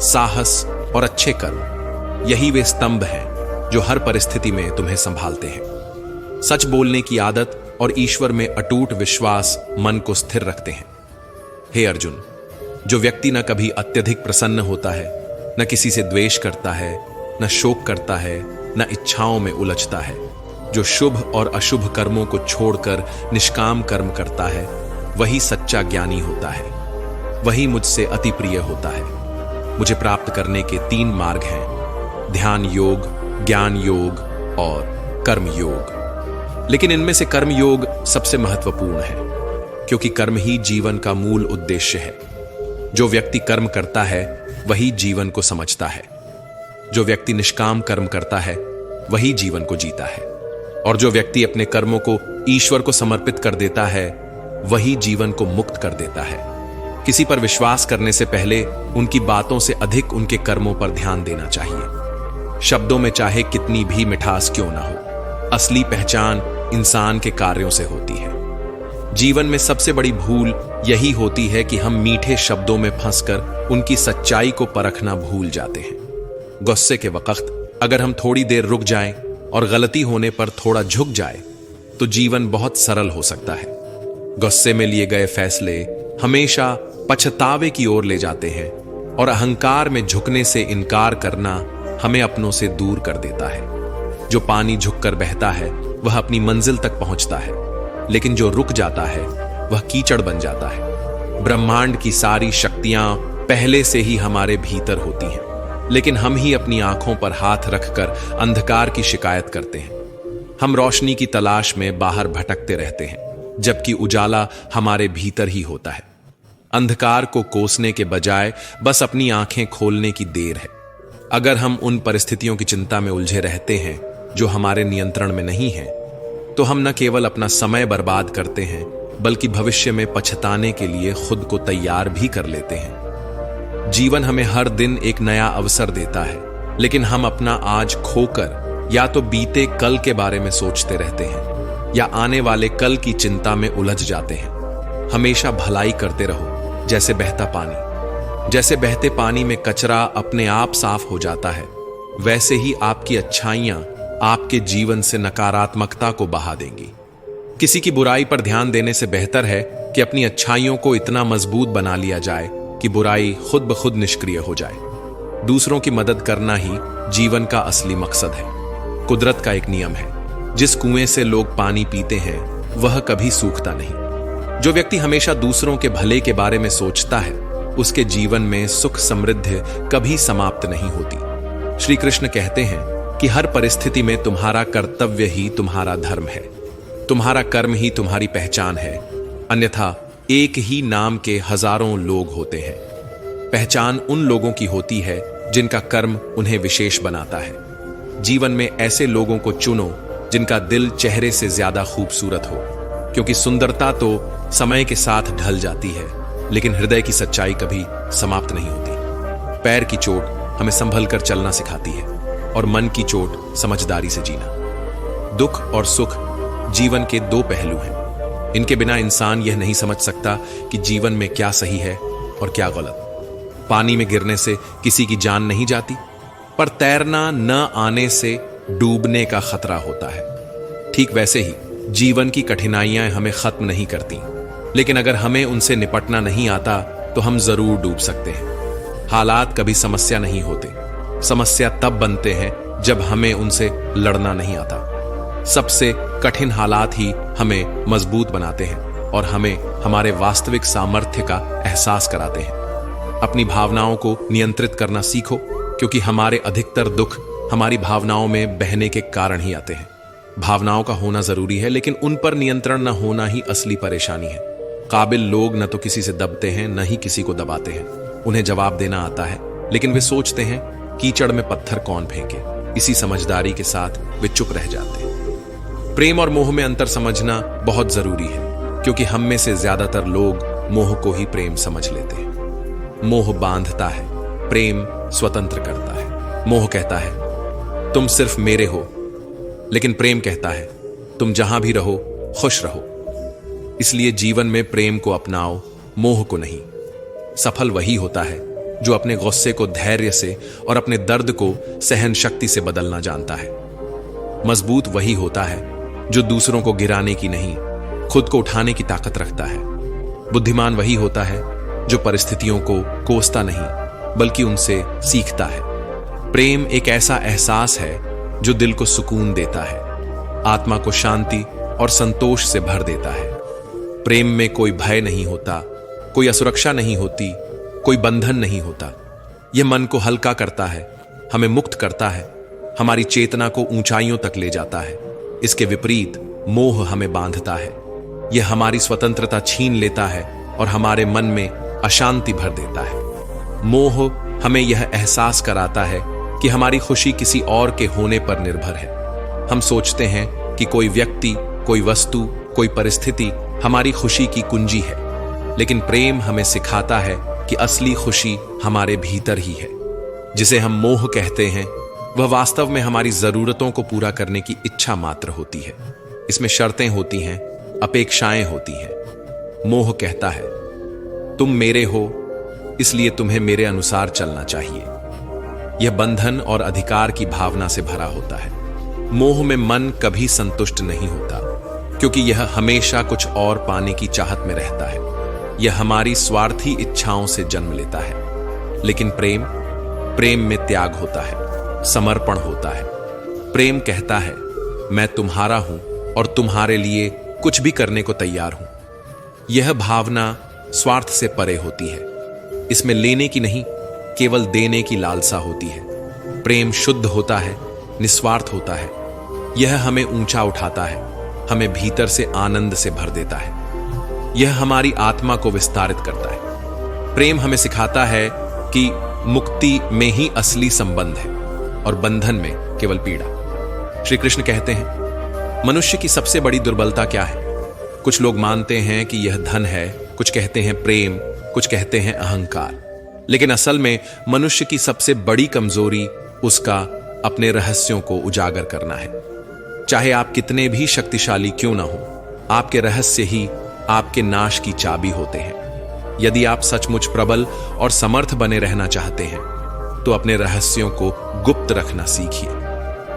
साहस और अच्छे कर्म, यही वे स्तंभ हैं जो हर परिस्थिति में तुम्हें संभालते हैं। सच बोलने की आदत और ईश्वर में अटूट विश्वास मन को स्थिर रखते हैं। हे अर्जुन, जो व्यक्ति न कभी अत्यधिक प्रसन्न होता है, न किसी से द्वेष करता है, न शोक करता है, न इच्छाओं में उलझता है, जो शुभ और अशुभ कर्मों को छोड़कर निष्काम कर्म करता है, वही सच्चा ज्ञानी होता है। वही मुझसे अति प्रिय होता है। मुझे प्राप्त करने के 3 मार्ग हैं, ध्यान योग, ज्ञान योग और कर्म योग। लेकिन इनमें से कर्म योग सबसे महत्वपूर्ण है, क्योंकि कर्म ही जीवन का मूल उद्देश्य है। जो व्यक्ति कर्म करता है वही जीवन को समझता है। जो व्यक्ति निष्काम कर्म करता है वही जीवन को जीता है, और जो व्यक्ति अपने कर्मों को ईश्वर को समर्पित कर देता है वही जीवन को मुक्त कर देता है। किसी पर विश्वास करने से पहले उनकी बातों से अधिक उनके कर्मों पर ध्यान देना चाहिए। शब्दों में चाहे कितनी भी मिठास क्यों ना हो, असली पहचान इंसान के कार्यों से होती है। जीवन में सबसे बड़ी भूल यही होती है कि हम मीठे शब्दों में फंसकर उनकी सच्चाई को परखना भूल जाते हैं। गुस्से के वक्त अगर हम थोड़ी देर रुक जाएं और गलती होने पर थोड़ा झुक जाए तो जीवन बहुत सरल हो सकता है। गुस्से में लिए गए फैसले हमेशा पछतावे की ओर ले जाते हैं, और अहंकार में झुकने से इनकार करना हमें अपनों से दूर कर देता है। जो पानी झुककर बहता है वह अपनी मंजिल तक पहुंचता है, लेकिन जो रुक जाता है वह कीचड़ बन जाता है। ब्रह्मांड की सारी शक्तियां पहले से ही हमारे भीतर होती हैं, लेकिन हम ही अपनी आंखों पर हाथ रखकर अंधकार की शिकायत करते हैं। हम रोशनी की तलाश में बाहर भटकते रहते हैं, जबकि उजाला हमारे भीतर ही होता है। अंधकार को कोसने के बजाय बस अपनी आंखें खोलने की देर है। अगर हम उन परिस्थितियों की चिंता में उलझे रहते हैं जो हमारे नियंत्रण में नहीं है, तो हम न केवल अपना समय बर्बाद करते हैं, बल्कि भविष्य में पछताने के लिए खुद को तैयार भी कर लेते हैं। जीवन हमें हर दिन एक नया अवसर देता है, लेकिन हम अपना आज खोकर या तो बीते कल के बारे में सोचते रहते हैं या आने वाले कल की चिंता में उलझ जाते हैं। हमेशा भलाई करते रहो, जैसे बहता पानी। जैसे बहते पानी में कचरा अपने आप साफ हो जाता है, वैसे ही आपकी अच्छाइयां आपके जीवन से नकारात्मकता को बहा देंगी। किसी की बुराई पर ध्यान देने से बेहतर है कि अपनी अच्छाइयों को इतना मजबूत बना लिया जाए कि बुराई खुद ब खुद निष्क्रिय हो जाए। दूसरों की मदद करना ही जीवन का असली मकसद है। कुदरत का एक नियम है, जिस कुएं से लोग पानी पीते हैं वह कभी सूखता नहीं। जो व्यक्ति हमेशा दूसरों के भले के बारे में सोचता है, उसके जीवन में सुख समृद्धि कभी समाप्त नहीं होती। श्री कृष्ण कहते हैं कि हर परिस्थिति में तुम्हारा कर्तव्य ही तुम्हारा धर्म है, तुम्हारा कर्म ही तुम्हारी पहचान है, अन्यथा एक ही नाम के हजारों लोग होते हैं। पहचान उन लोगों की होती है जिनका कर्म उन्हें विशेष बनाता है। जीवन में ऐसे लोगों को चुनो जिनका दिल चेहरे से ज्यादा खूबसूरत हो, क्योंकि सुंदरता तो समय के साथ ढल जाती है, लेकिन हृदय की सच्चाई कभी समाप्त नहीं होती। पैर की चोट हमें संभल कर चलना सिखाती है और मन की चोट समझदारी से जीना। दुख और सुख जीवन के दो पहलू हैं। इनके बिना इंसान यह नहीं समझ सकता कि जीवन में क्या सही है और क्या गलत। पानी में गिरने से किसी की जान नहीं जाती, पर तैरना न आने से डूबने का खतरा होता है। ठीक वैसे ही जीवन की कठिनाइयां हमें खत्म नहीं करती, लेकिन अगर हमें उनसे निपटना नहीं आता तो हम जरूर डूब सकते हैं। हालात कभी समस्या नहीं होते, समस्या तब बनते हैं जब हमें उनसे लड़ना नहीं आता। सबसे कठिन हालात ही हमें मजबूत बनाते हैं और हमें हमारे वास्तविक सामर्थ्य का एहसास कराते हैं। अपनी भावनाओं को नियंत्रित करना सीखो, क्योंकि हमारे अधिकतर दुख हमारी भावनाओं में बहने के कारण ही आते हैं। भावनाओं का होना जरूरी है, लेकिन उन पर नियंत्रण न होना ही असली परेशानी है। काबिल लोग न तो किसी से दबते हैं, न ही किसी को दबाते हैं। उन्हें जवाब देना आता है, लेकिन वे सोचते हैं कीचड़ में पत्थर कौन फेंके। इसी समझदारी के साथ वे चुप रह जाते हैं। प्रेम और मोह में अंतर समझना बहुत जरूरी है, क्योंकि हम में से ज्यादातर लोग मोह को ही प्रेम समझ लेते हैं। मोह बांधता है, प्रेम स्वतंत्र करता है। मोह कहता है तुम सिर्फ मेरे हो, लेकिन प्रेम कहता है तुम जहां भी रहो खुश रहो। इसलिए जीवन में प्रेम को अपनाओ, मोह को नहीं। सफल वही होता है जो अपने गुस्से को धैर्य से और अपने दर्द को सहन शक्ति से बदलना जानता है। मजबूत वही होता है जो दूसरों को गिराने की नहीं, खुद को उठाने की ताकत रखता है। बुद्धिमान वही होता है जो परिस्थितियों को कोसता नहीं, बल्कि उनसे सीखता है। प्रेम एक ऐसा एहसास है जो दिल को सुकून देता है, आत्मा को शांति और संतोष से भर देता है। प्रेम में कोई भय नहीं होता, कोई असुरक्षा नहीं होती, कोई बंधन नहीं होता। यह मन को हल्का करता है, हमें मुक्त करता है, हमारी चेतना को ऊंचाइयों तक ले जाता है। इसके विपरीत मोह हमें बांधता है, यह हमारी स्वतंत्रता छीन लेता है और हमारे मन में अशांति भर देता है। मोह हमें यह एहसास कराता है कि हमारी खुशी किसी और के होने पर निर्भर है। हम सोचते हैं कि कोई व्यक्ति, कोई वस्तु, कोई परिस्थिति हमारी खुशी की कुंजी है, लेकिन प्रेम हमें सिखाता है कि असली खुशी हमारे भीतर ही है। जिसे हम मोह कहते हैं, वह वास्तव में हमारी जरूरतों को पूरा करने की इच्छा मात्र होती है। इसमें शर्तें होती हैं, अपेक्षाएं होती हैं। मोह कहता है तुम मेरे हो, इसलिए तुम्हें मेरे अनुसार चलना चाहिए। यह बंधन और अधिकार की भावना से भरा होता है। मोह में मन कभी संतुष्ट नहीं होता, क्योंकि यह हमेशा कुछ और पाने की चाहत में रहता है। यह हमारी स्वार्थी इच्छाओं से जन्म लेता है। लेकिन प्रेम में त्याग होता है, समर्पण होता है। प्रेम कहता है मैं तुम्हारा हूं और तुम्हारे लिए कुछ भी करने को तैयार हूं। यह भावना स्वार्थ से परे होती है। इसमें लेने की नहीं, केवल देने की लालसा होती है। प्रेम शुद्ध होता है, निस्वार्थ होता है। यह हमें ऊंचा उठाता है, हमें भीतर से आनंद से भर देता है। यह हमारी आत्मा को विस्तारित करता है। प्रेम हमें सिखाता है कि मुक्ति में ही असली संबंध है और बंधन में केवल पीड़ा। श्री कृष्ण कहते हैं मनुष्य की सबसे बड़ी दुर्बलता क्या है? कुछ लोग मानते हैं कि यह धन है, कुछ कहते हैं प्रेम, कुछ कहते हैं अहंकार। लेकिन असल में मनुष्य की सबसे बड़ी कमजोरी उसका अपने रहस्यों को उजागर करना है। चाहे आप कितने भी शक्तिशाली क्यों ना हो, आपके रहस्य ही आपके नाश की चाबी होते हैं। यदि आप सचमुच प्रबल और समर्थ बने रहना चाहते हैं, तो अपने रहस्यों को गुप्त रखना सीखिए।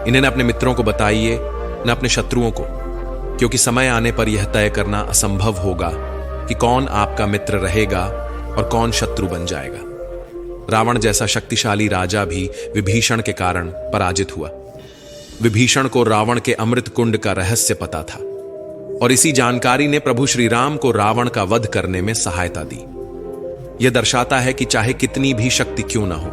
इन्हें न अपने मित्रों को बताइए, न अपने शत्रुओं को, क्योंकि समय आने पर यह तय करना असंभव होगा कि कौन आपका मित्र रहेगा और कौन शत्रु बन जाएगा। रावण जैसा शक्तिशाली राजा भी विभीषण के कारण पराजित हुआ। विभीषण को रावण के अमृत कुंड का रहस्य पता था और इसी जानकारी ने प्रभु श्री राम को रावण का वध करने में सहायता दी। यह दर्शाता है कि चाहे कितनी भी शक्ति क्यों ना हो,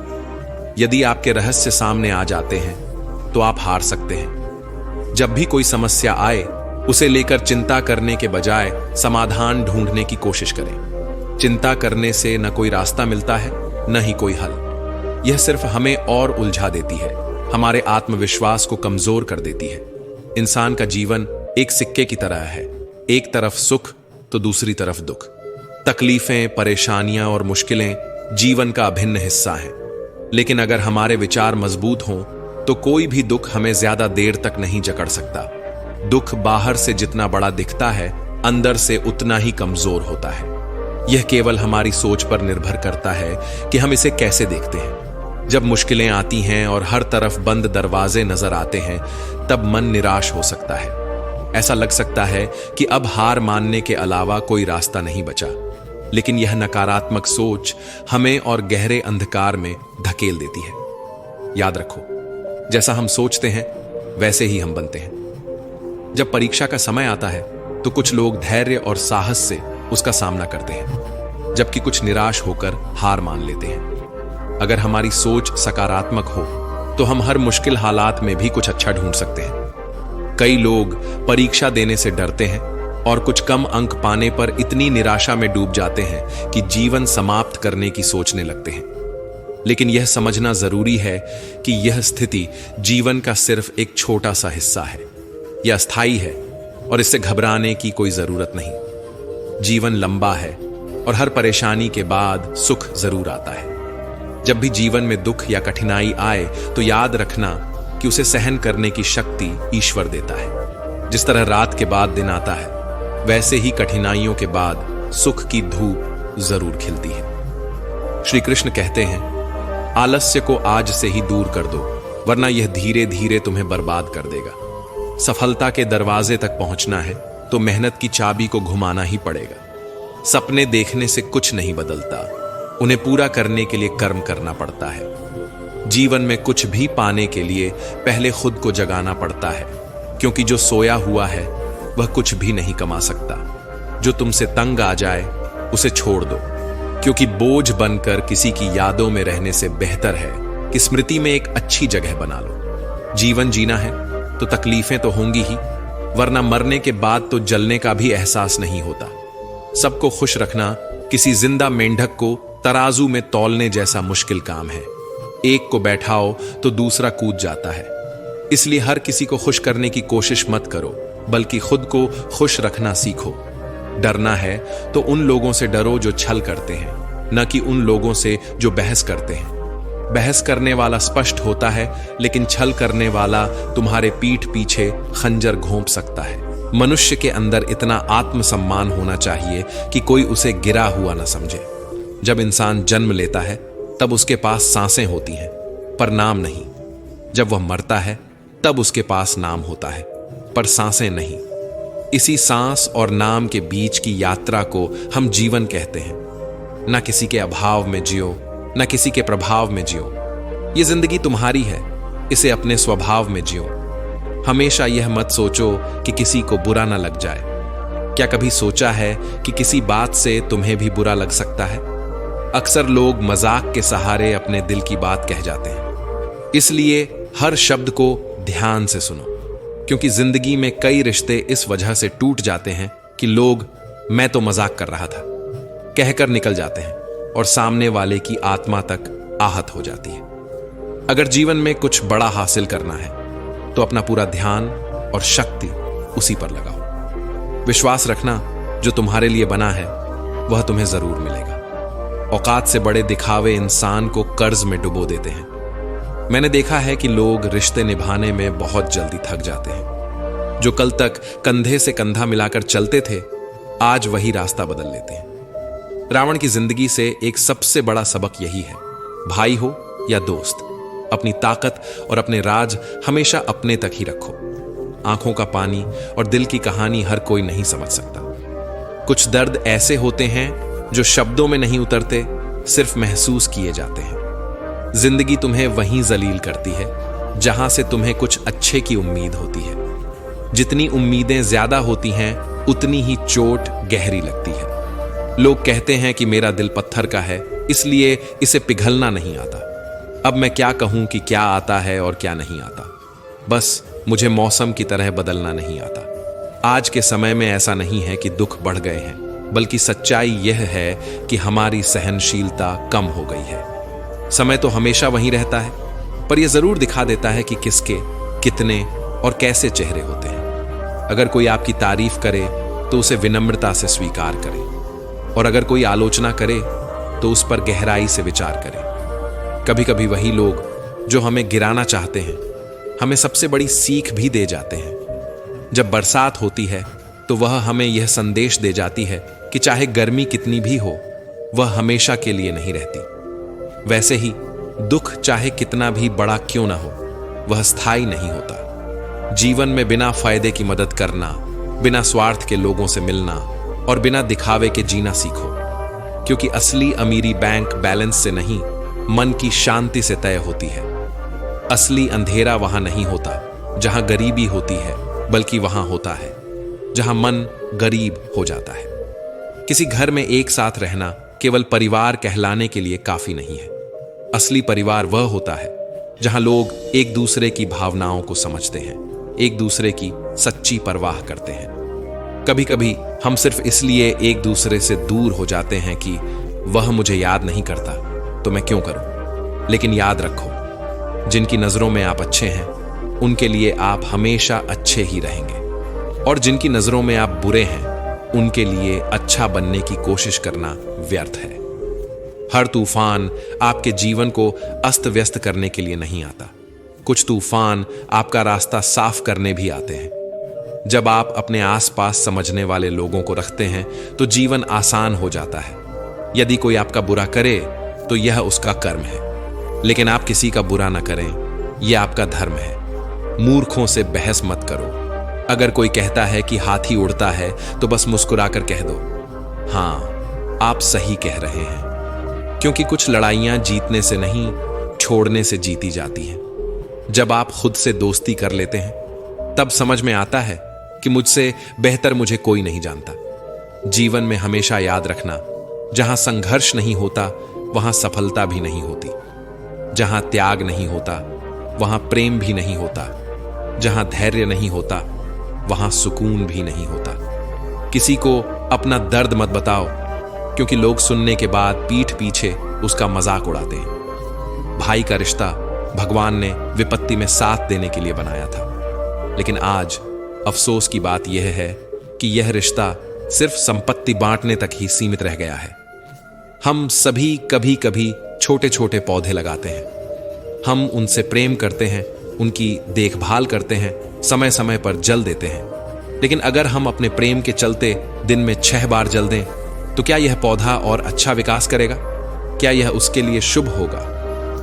यदि आपके रहस्य सामने आ जाते हैं तो आप हार सकते हैं। जब भी कोई समस्या आए, उसे लेकर चिंता करने के बजाय समाधान ढूंढने की कोशिश करें। चिंता करने से न कोई रास्ता मिलता है, न ही कोई हल। यह सिर्फ हमें और उलझा देती है, हमारे आत्मविश्वास को कमजोर कर देती है। इंसान का जीवन एक सिक्के की तरह है, एक तरफ सुख तो दूसरी तरफ दुख। तकलीफें, परेशानियां और मुश्किलें जीवन का अभिन्न हिस्सा हैं। लेकिन अगर हमारे विचार मजबूत हों तो कोई भी दुख हमें ज्यादा देर तक नहीं जकड़ सकता। दुख बाहर से जितना बड़ा दिखता है, अंदर से उतना ही कमजोर होता है। यह केवल हमारी सोच पर निर्भर करता है कि हम इसे कैसे देखते हैं। जब मुश्किलें आती हैं और हर तरफ बंद दरवाजे नजर आते हैं, तब मन निराश हो सकता है। ऐसा लग सकता है कि अब हार मानने के अलावा कोई रास्ता नहीं बचा। लेकिन यह नकारात्मक सोच हमें और गहरे अंधकार में धकेल देती है। याद रखो, जैसा हम सोचते हैं वैसे ही हम बनते हैं। जब परीक्षा का समय आता है तो कुछ लोग धैर्य और साहस से उसका सामना करते हैं, जबकि कुछ निराश होकर हार मान लेते हैं। अगर हमारी सोच सकारात्मक हो तो हम हर मुश्किल हालात में भी कुछ अच्छा ढूंढ सकते हैं। कई लोग परीक्षा देने से डरते हैं और कुछ कम अंक पाने पर इतनी निराशा में डूब जाते हैं कि जीवन समाप्त करने की सोचने लगते हैं। लेकिन यह समझना जरूरी है कि यह स्थिति जीवन का सिर्फ एक छोटा सा हिस्सा है। यह अस्थायी है और इससे घबराने की कोई जरूरत नहीं। जीवन लंबा है और हर परेशानी के बाद सुख जरूर आता है। जब भी जीवन में दुख या कठिनाई आए तो याद रखना कि उसे सहन करने की शक्ति ईश्वर देता है। जिस तरह रात के बाद दिन आता है, वैसे ही कठिनाइयों के बाद सुख की धूप जरूर खिलती है। श्री कृष्ण कहते हैं, आलस्य को आज से ही दूर कर दो, वरना यह धीरे धीरे तुम्हें बर्बाद कर देगा। सफलता के दरवाजे तक पहुंचना है तो मेहनत की चाबी को घुमाना ही पड़ेगा। सपने देखने से कुछ नहीं बदलता, उन्हें पूरा करने के लिए कर्म करना पड़ता है। जीवन में कुछ भी पाने के लिए पहले खुद को जगाना पड़ता है, क्योंकि जो सोया हुआ है वह कुछ भी नहीं कमा सकता। जो तुमसे तंग आ जाए उसे छोड़ दो, क्योंकि बोझ बनकर किसी की यादों में रहने से बेहतर है कि स्मृति में एक अच्छी जगह बना लो। जीवन जीना है तो तकलीफें तो होंगी ही, वरना मरने के बाद तो जलने का भी एहसास नहीं होता। सबको खुश रखना किसी जिंदा मेंढक को तराजू में तौलने जैसा मुश्किल काम है। एक को बैठाओ तो दूसरा कूद जाता है। इसलिए हर किसी को खुश करने की कोशिश मत करो, बल्कि खुद को खुश रखना सीखो। डरना है तो उन लोगों से डरो जो छल करते हैं, न कि उन लोगों से जो बहस करते हैं। बहस करने वाला स्पष्ट होता है, लेकिन छल करने वाला तुम्हारे पीठ पीछे खंजर घोंप सकता है। मनुष्य के अंदर इतना आत्मसम्मान होना चाहिए कि कोई उसे गिरा हुआ न समझे। जब इंसान जन्म लेता है तब उसके पास सांसें होती हैं, पर नाम नहीं। जब वह मरता है तब उसके पास नाम होता है, पर सांसें नहीं। इसी सांस और नाम के बीच की यात्रा को हम जीवन कहते हैं। न किसी के अभाव में जियो, न किसी के प्रभाव में जियो। ये जिंदगी तुम्हारी है, इसे अपने स्वभाव में जियो। हमेशा यह मत सोचो कि किसी को बुरा न लग जाए। क्या कभी सोचा है कि किसी बात से तुम्हें भी बुरा लग सकता है? अक्सर लोग मजाक के सहारे अपने दिल की बात कह जाते हैं। इसलिए हर शब्द को ध्यान से सुनो, क्योंकि जिंदगी में कई रिश्ते इस वजह से टूट जाते हैं कि लोग मैं तो मजाक कर रहा था कहकर निकल जाते हैं और सामने वाले की आत्मा तक आहत हो जाती है। अगर जीवन में कुछ बड़ा हासिल करना है तो अपना पूरा ध्यान और शक्ति उसी पर लगाओ। विश्वास रखना, जो तुम्हारे लिए बना है वह तुम्हें जरूर मिलेगा। औकात से बड़े दिखावे इंसान को कर्ज में डुबो देते हैं। मैंने देखा है कि लोग रिश्ते निभाने में बहुत जल्दी थक जाते हैं। जो कल तक कंधे से कंधा मिलाकर चलते थे, आज वही रास्ता बदल लेते हैं। रावण की जिंदगी से एक सबसे बड़ा सबक यही है, भाई हो या दोस्त, अपनी ताकत और अपने राज हमेशा अपने तक ही रखो। आंखों का पानी और दिल की कहानी हर कोई नहीं समझ सकता। कुछ दर्द ऐसे होते हैं जो शब्दों में नहीं उतरते, सिर्फ महसूस किए जाते हैं। जिंदगी तुम्हें वहीं जलील करती है जहां से तुम्हें कुछ अच्छे की उम्मीद होती है। जितनी उम्मीदें ज्यादा होती हैं उतनी ही चोट गहरी लगती है। लोग कहते हैं कि मेरा दिल पत्थर का है, इसलिए इसे पिघलना नहीं आता। अब मैं क्या कहूं कि क्या आता है और क्या नहीं आता। बस मुझे मौसम की तरह बदलना नहीं आता। आज के समय में ऐसा नहीं है कि दुख बढ़ गए हैं, बल्कि सच्चाई यह है कि हमारी सहनशीलता कम हो गई है। समय तो हमेशा वहीं रहता है, पर यह जरूर दिखा देता है कि किसके, कितने और कैसे चेहरे होते हैं। अगर कोई आपकी तारीफ करे तो उसे विनम्रता से स्वीकार करें, और अगर कोई आलोचना करे तो उस पर गहराई से विचार करें। कभी कभी वही लोग जो हमें गिराना चाहते हैं हमें सबसे बड़ी सीख भी दे जाते हैं। जब बरसात होती है तो वह हमें यह संदेश दे जाती है कि चाहे गर्मी कितनी भी हो, वह हमेशा के लिए नहीं रहती। वैसे ही दुख चाहे कितना भी बड़ा क्यों ना हो, वह स्थायी नहीं होता। जीवन में बिना फायदे की मदद करना, बिना स्वार्थ के लोगों से मिलना और बिना दिखावे के जीना सीखो, क्योंकि असली अमीरी बैंक बैलेंस से नहीं, मन की शांति से तय होती है। असली अंधेरा वहां नहीं होता जहां गरीबी होती है, बल्कि वहां होता है जहां मन गरीब हो जाता है। किसी घर में एक साथ रहना केवल परिवार कहलाने के लिए काफी नहीं है। असली परिवार वह होता है जहां लोग एक दूसरे की भावनाओं को समझते हैं, एक दूसरे की सच्ची परवाह करते हैं। कभी कभी हम सिर्फ इसलिए एक दूसरे से दूर हो जाते हैं कि वह मुझे याद नहीं करता तो मैं क्यों करूं। लेकिन याद रखो, जिनकी नजरों में आप अच्छे हैं उनके लिए आप हमेशा अच्छे ही रहेंगे, और जिनकी नजरों में आप बुरे हैं उनके लिए अच्छा बनने की कोशिश करना व्यर्थ है। हर तूफान आपके जीवन को अस्त व्यस्त करने के लिए नहीं आता। कुछ तूफान आपका रास्ता साफ करने भी आते हैं। जब आप अपने आसपास समझने वाले लोगों को रखते हैं तो जीवन आसान हो जाता है। यदि कोई आपका बुरा करे तो यह उसका कर्म है, लेकिन आप किसी का बुरा ना करें, यह आपका धर्म है। मूर्खों से बहस मत करो। अगर कोई कहता है कि हाथी उड़ता है तो बस मुस्कुराकर कह दो, हाँ आप सही कह रहे हैं, क्योंकि कुछ लड़ाइयां जीतने से नहीं, छोड़ने से जीती जाती हैं। जब आप खुद से दोस्ती कर लेते हैं तब समझ में आता है कि मुझसे बेहतर मुझे कोई नहीं जानता। जीवन में हमेशा याद रखना, जहां संघर्ष नहीं होता वहां सफलता भी नहीं होती। जहां त्याग नहीं होता वहां प्रेम भी नहीं होता। जहां धैर्य नहीं होता वहां सुकून भी नहीं होता। किसी को अपना दर्द मत बताओ, क्योंकि लोग सुनने के बाद पीठ पीछे उसका मजाक उड़ाते हैं। भाई का रिश्ता भगवान ने विपत्ति में साथ देने के लिए बनाया था, लेकिन आज अफसोस की बात यह है कि यह रिश्ता सिर्फ संपत्ति बांटने तक ही सीमित रह गया है। हम सभी कभी कभी छोटे छोटे पौधे लगाते हैं, हम उनसे प्रेम करते हैं, उनकी देखभाल करते हैं, समय समय पर जल देते हैं। लेकिन अगर हम अपने प्रेम के चलते दिन में 6 बार जल दें तो क्या यह पौधा और अच्छा विकास करेगा? क्या यह उसके लिए शुभ होगा?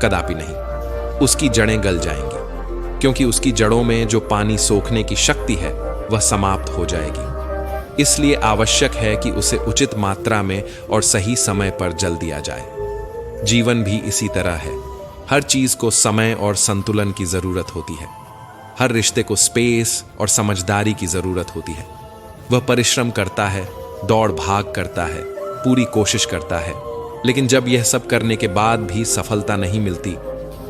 कदापि नहीं। उसकी जड़ें गल जाएंगी, क्योंकि उसकी जड़ों में जो पानी सोखने की शक्ति है वह समाप्त हो जाएगी। इसलिए आवश्यक है कि उसे उचित मात्रा में और सही समय पर जल दिया जाए। जीवन भी इसी तरह है। हर चीज को समय और संतुलन की जरूरत होती है। हर रिश्ते को स्पेस और समझदारी की जरूरत होती है। वह परिश्रम करता है, दौड़ भाग करता है, पूरी कोशिश करता है, लेकिन जब यह सब करने के बाद भी सफलता नहीं मिलती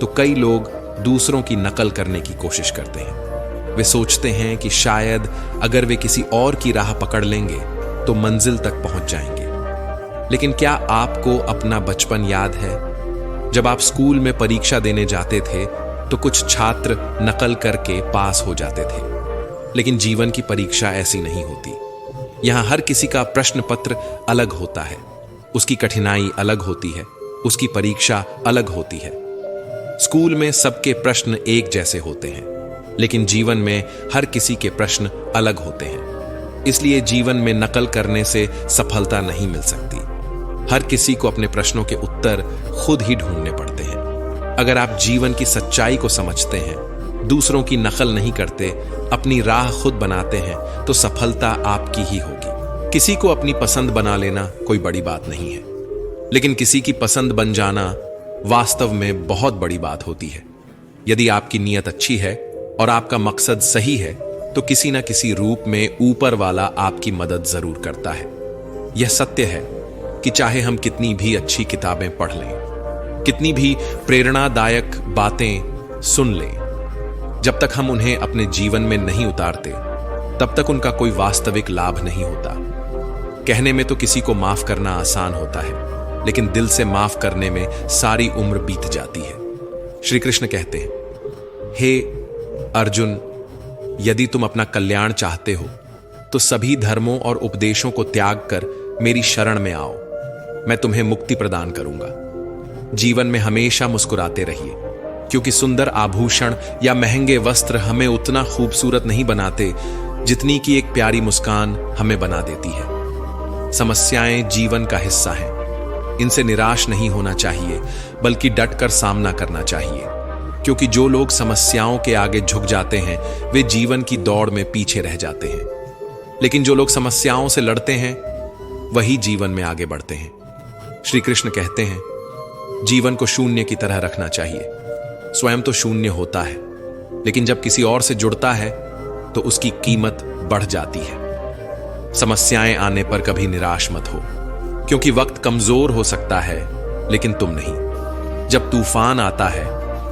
तो कई लोग दूसरों की नकल करने की कोशिश करते हैं। वे सोचते हैं कि शायद अगर वे किसी और की राह पकड़ लेंगे तो मंजिल तक पहुंच जाएंगे। लेकिन क्या आपको अपना बचपन याद है? जब आप स्कूल में परीक्षा देने जाते थे तो कुछ छात्र नकल करके पास हो जाते थे, लेकिन जीवन की परीक्षा ऐसी नहीं होती। यहां हर किसी का प्रश्न पत्र अलग होता है, उसकी कठिनाई अलग होती है, उसकी परीक्षा अलग होती है। स्कूल में सबके प्रश्न एक जैसे होते हैं, लेकिन जीवन में हर किसी के प्रश्न अलग होते हैं। इसलिए जीवन में नकल करने से सफलता नहीं मिल सकती। हर किसी को अपने प्रश्नों के उत्तर खुद ही ढूंढने पड़ते हैं। अगर आप जीवन की सच्चाई को समझते हैं, दूसरों की नकल नहीं करते, अपनी राह खुद बनाते हैं, तो सफलता आपकी ही होगी। किसी को अपनी पसंद बना लेना कोई बड़ी बात नहीं है, लेकिन किसी की पसंद बन जाना वास्तव में बहुत बड़ी बात होती है। यदि आपकी नीयत अच्छी है और आपका मकसद सही है तो किसी न किसी रूप में ऊपर वाला आपकी मदद जरूर करता है। यह सत्य है कि चाहे हम कितनी भी अच्छी किताबें पढ़ लें, कितनी भी प्रेरणादायक बातें सुन लें, जब तक हम उन्हें अपने जीवन में नहीं उतारते तब तक उनका कोई वास्तविक लाभ नहीं होता। कहने में तो किसी को माफ करना आसान होता है, लेकिन दिल से माफ करने में सारी उम्र बीत जाती है। श्री कृष्ण कहते हैं, हे अर्जुन, यदि तुम अपना कल्याण चाहते हो तो सभी धर्मों और उपदेशों को त्याग कर मेरी शरण में आओ, मैं तुम्हें मुक्ति प्रदान करूंगा। जीवन में हमेशा मुस्कुराते रहिए, क्योंकि सुंदर आभूषण या महंगे वस्त्र हमें उतना खूबसूरत नहीं बनाते जितनी कि एक प्यारी मुस्कान हमें बना देती है। समस्याएं जीवन का हिस्सा हैं, इनसे निराश नहीं होना चाहिए बल्कि डटकर सामना करना चाहिए, क्योंकि जो लोग समस्याओं के आगे झुक जाते हैं वे जीवन की दौड़ में पीछे रह जाते हैं, लेकिन जो लोग समस्याओं से लड़ते हैं वही जीवन में आगे बढ़ते हैं। श्री कृष्ण कहते हैं, जीवन को शून्य की तरह रखना चाहिए। स्वयं तो शून्य होता है, लेकिन जब किसी और से जुड़ता है तो उसकी कीमत बढ़ जाती है। समस्याएं आने पर कभी निराश मत हो, क्योंकि वक्त कमजोर हो सकता है लेकिन तुम नहीं। जब तूफान आता है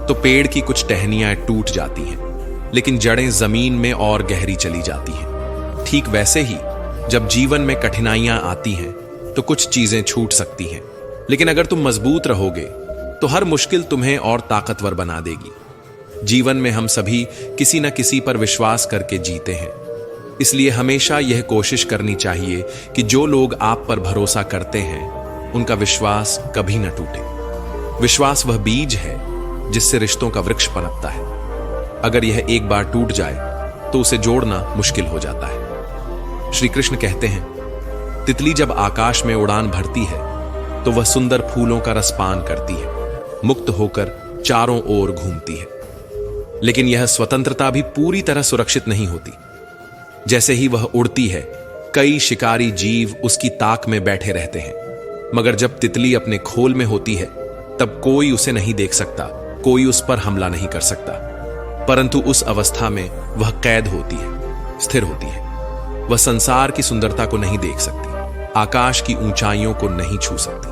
तो पेड़ की कुछ टहनियां टूट जाती हैं, लेकिन जड़ें जमीन में और गहरी चली जाती हैं। ठीक वैसे ही जब जीवन में कठिनाइयां आती हैं तो कुछ चीजें छूट सकती हैं, लेकिन अगर तुम मजबूत रहोगे तो हर मुश्किल तुम्हें और ताकतवर बना देगी। जीवन में हम सभी किसी न किसी पर विश्वास करके जीते हैं, इसलिए हमेशा यह कोशिश करनी चाहिए कि जो लोग आप पर भरोसा करते हैं उनका विश्वास कभी न टूटे। विश्वास वह बीज है जिससे रिश्तों का वृक्ष पनपता है। अगर यह एक बार टूट जाए तो उसे जोड़ना मुश्किल हो जाता है। श्री कृष्ण कहते हैं, तितली जब आकाश में उड़ान भरती है तो वह सुंदर फूलों का रसपान करती है, मुक्त होकर चारों ओर घूमती है, लेकिन यह स्वतंत्रता भी पूरी तरह सुरक्षित नहीं होती। जैसे ही वह उड़ती है, कई शिकारी जीव उसकी ताक में बैठे रहते हैं, मगर जब तितली अपने खोल में होती है तब कोई उसे नहीं देख सकता, कोई उस पर हमला नहीं कर सकता। परंतु उस अवस्था में वह कैद होती है, स्थिर होती है। वह संसार की सुंदरता को नहीं देख सकती, आकाश की ऊंचाइयों को नहीं छू सकती।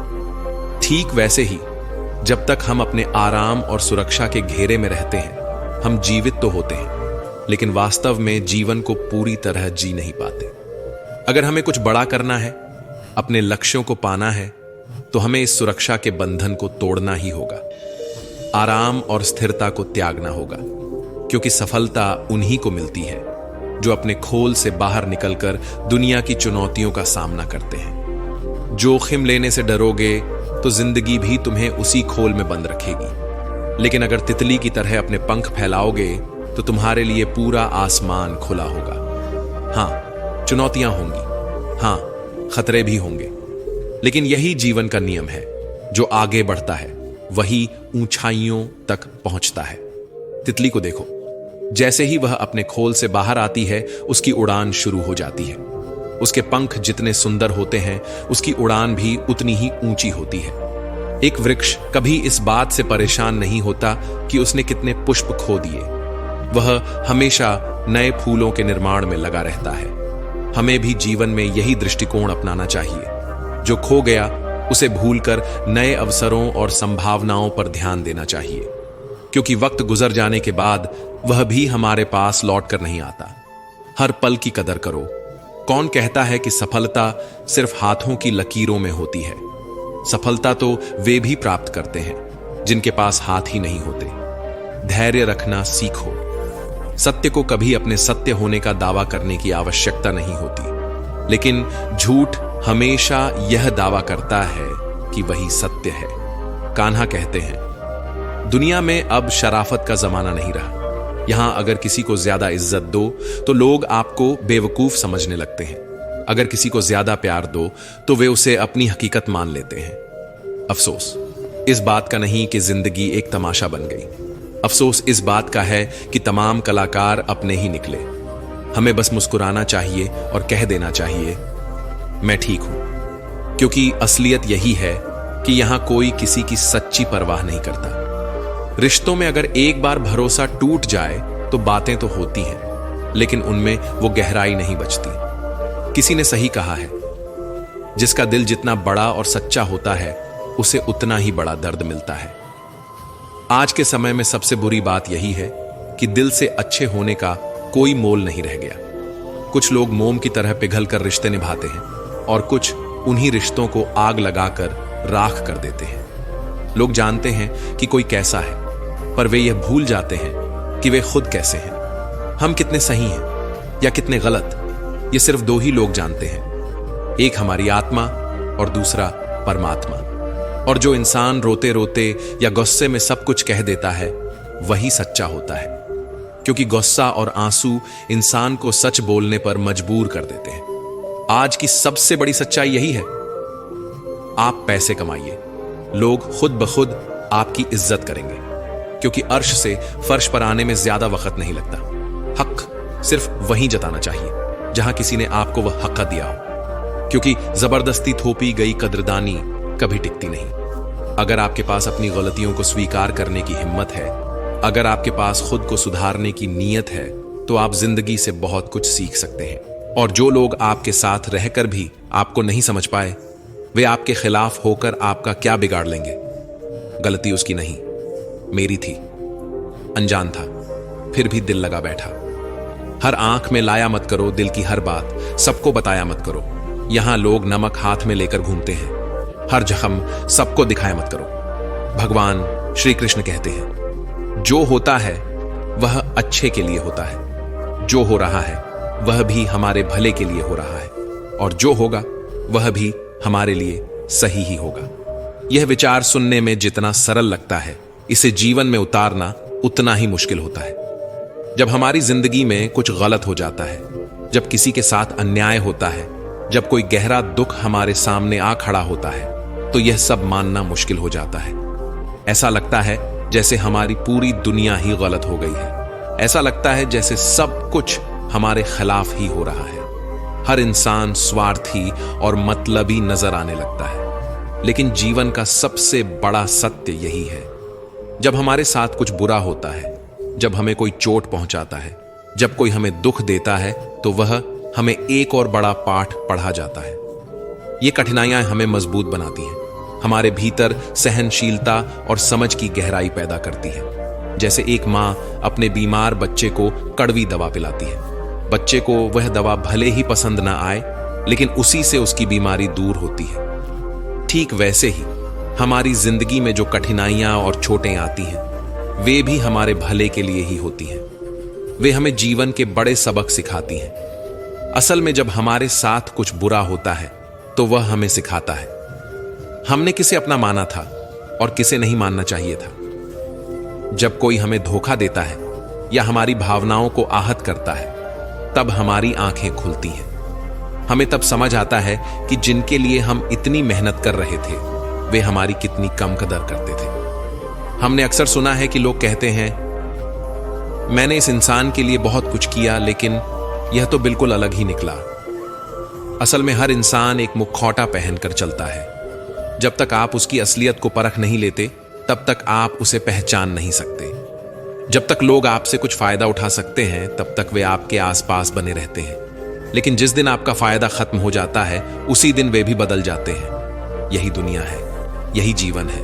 ठीक वैसे ही जब तक हम अपने आराम और सुरक्षा के घेरे में रहते हैं, हम जीवित तो होते हैं, लेकिन वास्तव में जीवन को पूरी तरह जी नहीं पाते। अगर हमें कुछ बड़ा करना है, अपने लक्ष्यों को पाना है, तो हमें इस सुरक्षा के बंधन को तोड़ना ही होगा। आराम और स्थिरता को त्यागना होगा, क्योंकि सफलता उन्हीं को मिलती है जो अपने खोल से बाहर निकलकर दुनिया की चुनौतियों का सामना करते हैं। जोखिम लेने से डरोगे तो जिंदगी भी तुम्हें उसी खोल में बंद रखेगी, लेकिन अगर तितली की तरह अपने पंख फैलाओगे तो तुम्हारे लिए पूरा आसमान खुला होगा। हां, चुनौतियां होंगी, हां, खतरे भी होंगे, लेकिन यही जीवन का नियम है। जो आगे बढ़ता है वही ऊंचाइयों तक पहुंचता है। तितली को देखो, जैसे ही वह अपने खोल से बाहर आती है उसकी उड़ान शुरू हो जाती है। उसके पंख जितने सुंदर होते हैं उसकी उड़ान भी उतनी ही ऊंची होती है। एक वृक्ष कभी इस बात से परेशान नहीं होता कि उसने कितने पुष्प खो दिए, वह हमेशा नए फूलों के निर्माण में लगा रहता है। हमें भी जीवन में यही दृष्टिकोण अपनाना चाहिए। जो खो गया उसे भूलकर नए अवसरों और संभावनाओं पर ध्यान देना चाहिए, क्योंकि वक्त गुजर जाने के बाद वह भी हमारे पास लौट कर नहीं आता। हर पल की कदर करो। कौन कहता है कि सफलता सिर्फ हाथों की लकीरों में होती है? सफलता तो वे भी प्राप्त करते हैं जिनके पास हाथ ही नहीं होते। धैर्य रखना सीखो। सत्य को कभी अपने सत्य होने का दावा करने की आवश्यकता नहीं होती, लेकिन झूठ हमेशा यह दावा करता है कि वही सत्य है। कान्हा कहते हैं, दुनिया में अब शराफत का जमाना नहीं रहा। यहां अगर किसी को ज्यादा इज्जत दो तो लोग आपको बेवकूफ समझने लगते हैं। अगर किसी को ज्यादा प्यार दो तो वे उसे अपनी हकीकत मान लेते हैं। अफसोस इस बात का नहीं कि जिंदगी एक तमाशा बन गई। अफसोस इस बात का है कि तमाम कलाकार अपने ही निकले। हमें बस मुस्कुराना चाहिए और कह देना चाहिए, मैं ठीक हूं, क्योंकि असलियत यही है कि यहां कोई किसी की सच्ची परवाह नहीं करता। रिश्तों में अगर एक बार भरोसा टूट जाए तो बातें तो होती हैं, लेकिन उनमें वो गहराई नहीं बचती। किसी ने सही कहा है, जिसका दिल जितना बड़ा और सच्चा होता है उसे उतना ही बड़ा दर्द मिलता है। आज के समय में सबसे बुरी बात यही है कि दिल से अच्छे होने का कोई मोल नहीं रह गया। कुछ लोग मोम की तरह पिघलकर रिश्ते निभाते हैं और कुछ उन्हीं रिश्तों को आग लगाकर राख कर देते हैं। लोग जानते हैं कि कोई कैसा है, पर वे यह भूल जाते हैं कि वे खुद कैसे हैं। हम कितने सही हैं या कितने गलत, ये सिर्फ दो ही लोग जानते हैं, एक हमारी आत्मा और दूसरा परमात्मा। और जो इंसान रोते रोते या गुस्से में सब कुछ कह देता है वही सच्चा होता है, क्योंकि गुस्सा और आंसू इंसान को सच बोलने पर मजबूर कर देते हैं। आज की सबसे बड़ी सच्चाई यही है, आप पैसे कमाइए, लोग खुद ब खुद आपकी इज्जत करेंगे, क्योंकि अर्श से फर्श पर आने में ज्यादा वक्त नहीं लगता। हक सिर्फ वहीं जताना चाहिए जहां किसी ने आपको वह हक दिया हो, क्योंकि जबरदस्ती थोपी गई कद्रदानी कभी टिकती नहीं। अगर आपके पास अपनी गलतियों को स्वीकार करने की हिम्मत है, अगर आपके पास खुद को सुधारने की नीयत है, तो आप जिंदगी से बहुत कुछ सीख सकते हैं। और जो लोग आपके साथ रहकर भी आपको नहीं समझ पाए, वे आपके खिलाफ होकर आपका क्या बिगाड़ लेंगे। गलती उसकी नहीं, मेरी थी। अनजान था, फिर भी दिल लगा बैठा। हर आंख में लाया मत करो दिल की हर बात, सबको बताया मत करो। यहां लोग नमक हाथ में लेकर घूमते हैं, हर जख्म सबको दिखाया मत करो। भगवान श्री कृष्ण कहते हैं, जो होता है वह अच्छे के लिए होता है, जो हो रहा है वह भी हमारे भले के लिए हो रहा है, और जो होगा वह भी हमारे लिए सही ही होगा। यह विचार सुनने में जितना सरल लगता है, इसे जीवन में उतारना उतना ही मुश्किल होता है। जब हमारी जिंदगी में कुछ गलत हो जाता है, जब किसी के साथ अन्याय होता है, जब कोई गहरा दुख हमारे सामने आ खड़ा होता है, तो यह सब मानना मुश्किल हो जाता है। ऐसा लगता है जैसे हमारी पूरी दुनिया ही गलत हो गई है। ऐसा लगता है जैसे सब कुछ हमारे खिलाफ ही हो रहा है। हर इंसान स्वार्थी और मतलबी नजर आने लगता है। लेकिन जीवन का सबसे बड़ा सत्य यही है, जब हमारे साथ कुछ बुरा होता है, जब हमें कोई चोट पहुंचाता है, जब कोई हमें दुख देता है, तो वह हमें एक और बड़ा पाठ पढ़ा जाता है। ये कठिनाइयां हमें मजबूत बनाती हैं, हमारे भीतर सहनशीलता और समझ की गहराई पैदा करती है। जैसे एक मां अपने बीमार बच्चे को कड़वी दवा पिलाती है। बच्चे को वह दवा भले ही पसंद ना आए, लेकिन उसी से उसकी बीमारी दूर होती है। ठीक वैसे ही हमारी जिंदगी में जो कठिनाइयां और चोटें आती हैं, वे भी हमारे भले के लिए ही होती हैं। वे हमें जीवन के बड़े सबक सिखाती हैं। असल में जब हमारे साथ कुछ बुरा होता है, तो वह हमें सिखाता है हमने किसे अपना माना था और किसे नहीं मानना चाहिए था। जब कोई हमें धोखा देता है या हमारी भावनाओं को आहत करता है, तब हमारी आंखें खुलती हैं। हमें तब समझ आता है कि जिनके लिए हम इतनी मेहनत कर रहे थे, वे हमारी कितनी कम कदर करते थे। हमने अक्सर सुना है कि लोग कहते हैं, मैंने इस इंसान के लिए बहुत कुछ किया, लेकिन यह तो बिल्कुल अलग ही निकला। असल में हर इंसान एक मुखौटा पहनकर चलता है। जब तक आप उसकी असलियत को परख नहीं लेते, तब तक आप उसे पहचान नहीं सकते। जब तक लोग आपसे कुछ फायदा उठा सकते हैं, तब तक वे आपके आसपास बने रहते हैं। लेकिन जिस दिन आपका फायदा खत्म हो जाता है, उसी दिन वे भी बदल जाते हैं। यही दुनिया है, यही जीवन है,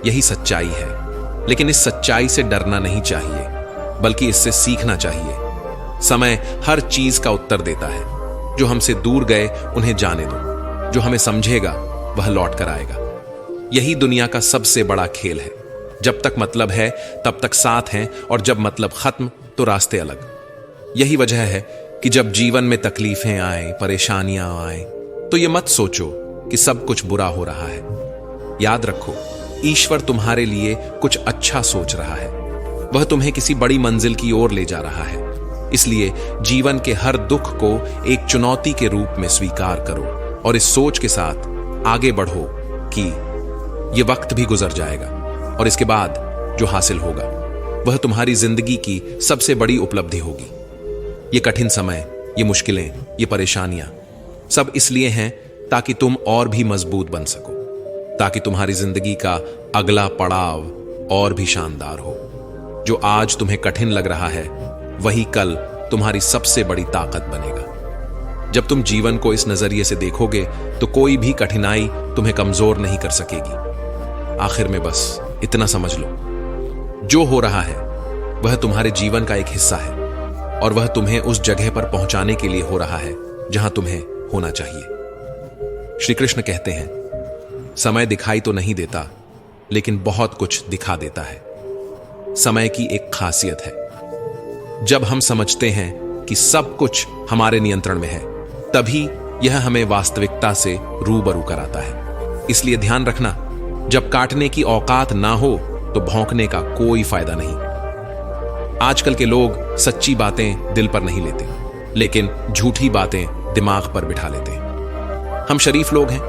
यही सच्चाई है। लेकिन इस सच्चाई से डरना नहीं चाहिए, बल्कि इससे सीखना चाहिए। समय हर चीज का उत्तर देता है। जो हमसे दूर गए उन्हें जाने दो, जो हमें समझेगा वह लौट कर आएगा। यही दुनिया का सबसे बड़ा खेल है। जब तक मतलब है तब तक साथ हैं, और जब मतलब खत्म तो रास्ते अलग। यही वजह है कि जब जीवन में तकलीफें आए, परेशानियां आए, तो ये मत सोचो कि सब कुछ बुरा हो रहा है। याद रखो, ईश्वर तुम्हारे लिए कुछ अच्छा सोच रहा है। वह तुम्हें किसी बड़ी मंजिल की ओर ले जा रहा है। इसलिए जीवन के हर दुख को एक चुनौती के रूप में स्वीकार करो, और इस सोच के साथ आगे बढ़ो कि यह वक्त भी गुजर जाएगा, और इसके बाद जो हासिल होगा वह तुम्हारी जिंदगी की सबसे बड़ी उपलब्धि होगी। ये कठिन समय, ये मुश्किलें, ये परेशानियां सब इसलिए हैं ताकि तुम और भी मजबूत बन सको। ताकि तुम्हारी जिंदगी का अगला पड़ाव और भी शानदार हो। जो आज तुम्हें कठिन लग रहा है वही कल तुम्हारी सबसे बड़ी ताकत बनेगा। जब तुम जीवन को इस नजरिए से देखोगे तो कोई भी कठिनाई तुम्हें कमजोर नहीं कर सकेगी। आखिर में बस इतना समझ लो, जो हो रहा है वह तुम्हारे जीवन का एक हिस्सा है और वह तुम्हें उस जगह पर पहुंचाने के लिए हो रहा है जहां तुम्हें होना चाहिए। श्री कृष्ण कहते हैं, समय दिखाई तो नहीं देता लेकिन बहुत कुछ दिखा देता है। समय की एक खासियत है, जब हम समझते हैं कि सब कुछ हमारे नियंत्रण में है तभी यह हमें वास्तविकता से रूबरू कराता है। इसलिए ध्यान रखना, जब काटने की औकात ना हो तो भौंकने का कोई फायदा नहीं। आजकल के लोग सच्ची बातें दिल पर नहीं लेते लेकिन झूठी बातें दिमाग पर बिठा लेते हैं। हम शरीफ लोग हैं,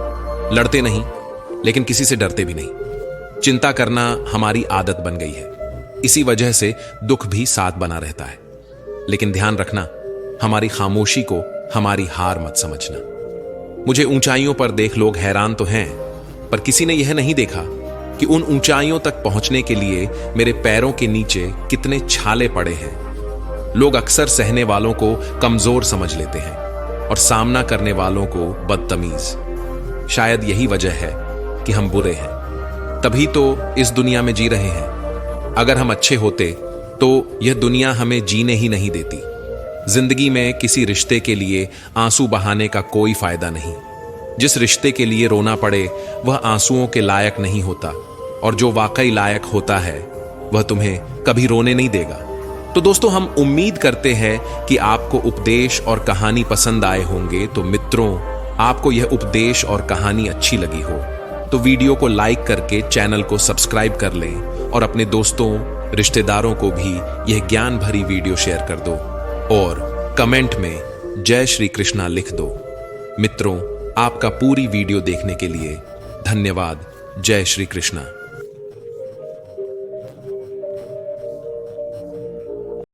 लड़ते नहीं लेकिन किसी से डरते भी नहीं। चिंता करना हमारी आदत बन गई है, इसी वजह से दुख भी साथ बना रहता है। लेकिन ध्यान रखना, हमारी खामोशी को हमारी हार मत समझना। मुझे ऊंचाइयों पर देख लोग हैरान तो हैं, पर किसी ने यह नहीं देखा कि उन ऊंचाइयों तक पहुंचने के लिए मेरे पैरों के नीचे कितने छाले पड़े हैं। लोग अक्सर सहने वालों को कमजोर समझ लेते हैं और सामना करने वालों को बदतमीज। शायद यही वजह है कि हम बुरे हैं, तभी तो इस दुनिया में जी रहे हैं। अगर हम अच्छे होते तो यह दुनिया हमें जीने ही नहीं देती। जिंदगी में किसी रिश्ते के लिए आंसू बहाने का कोई फायदा नहीं। जिस रिश्ते के लिए रोना पड़े वह आंसुओं के लायक नहीं होता, और जो वाकई लायक होता है वह तुम्हें कभी रोने नहीं देगा। तो दोस्तों, हम उम्मीद करते हैं कि आपको उपदेश और कहानी पसंद आए होंगे। तो मित्रों, आपको यह उपदेश और कहानी अच्छी लगी हो तो वीडियो को लाइक करके चैनल को सब्सक्राइब कर लें और अपने दोस्तों, रिश्तेदारों को भी यह ज्ञान भरी वीडियो शेयर कर दो और कमेंट में जय श्री कृष्णा लिख दो। मित्रों, आपका पूरी वीडियो देखने के लिए धन्यवाद। जय श्री कृष्णा।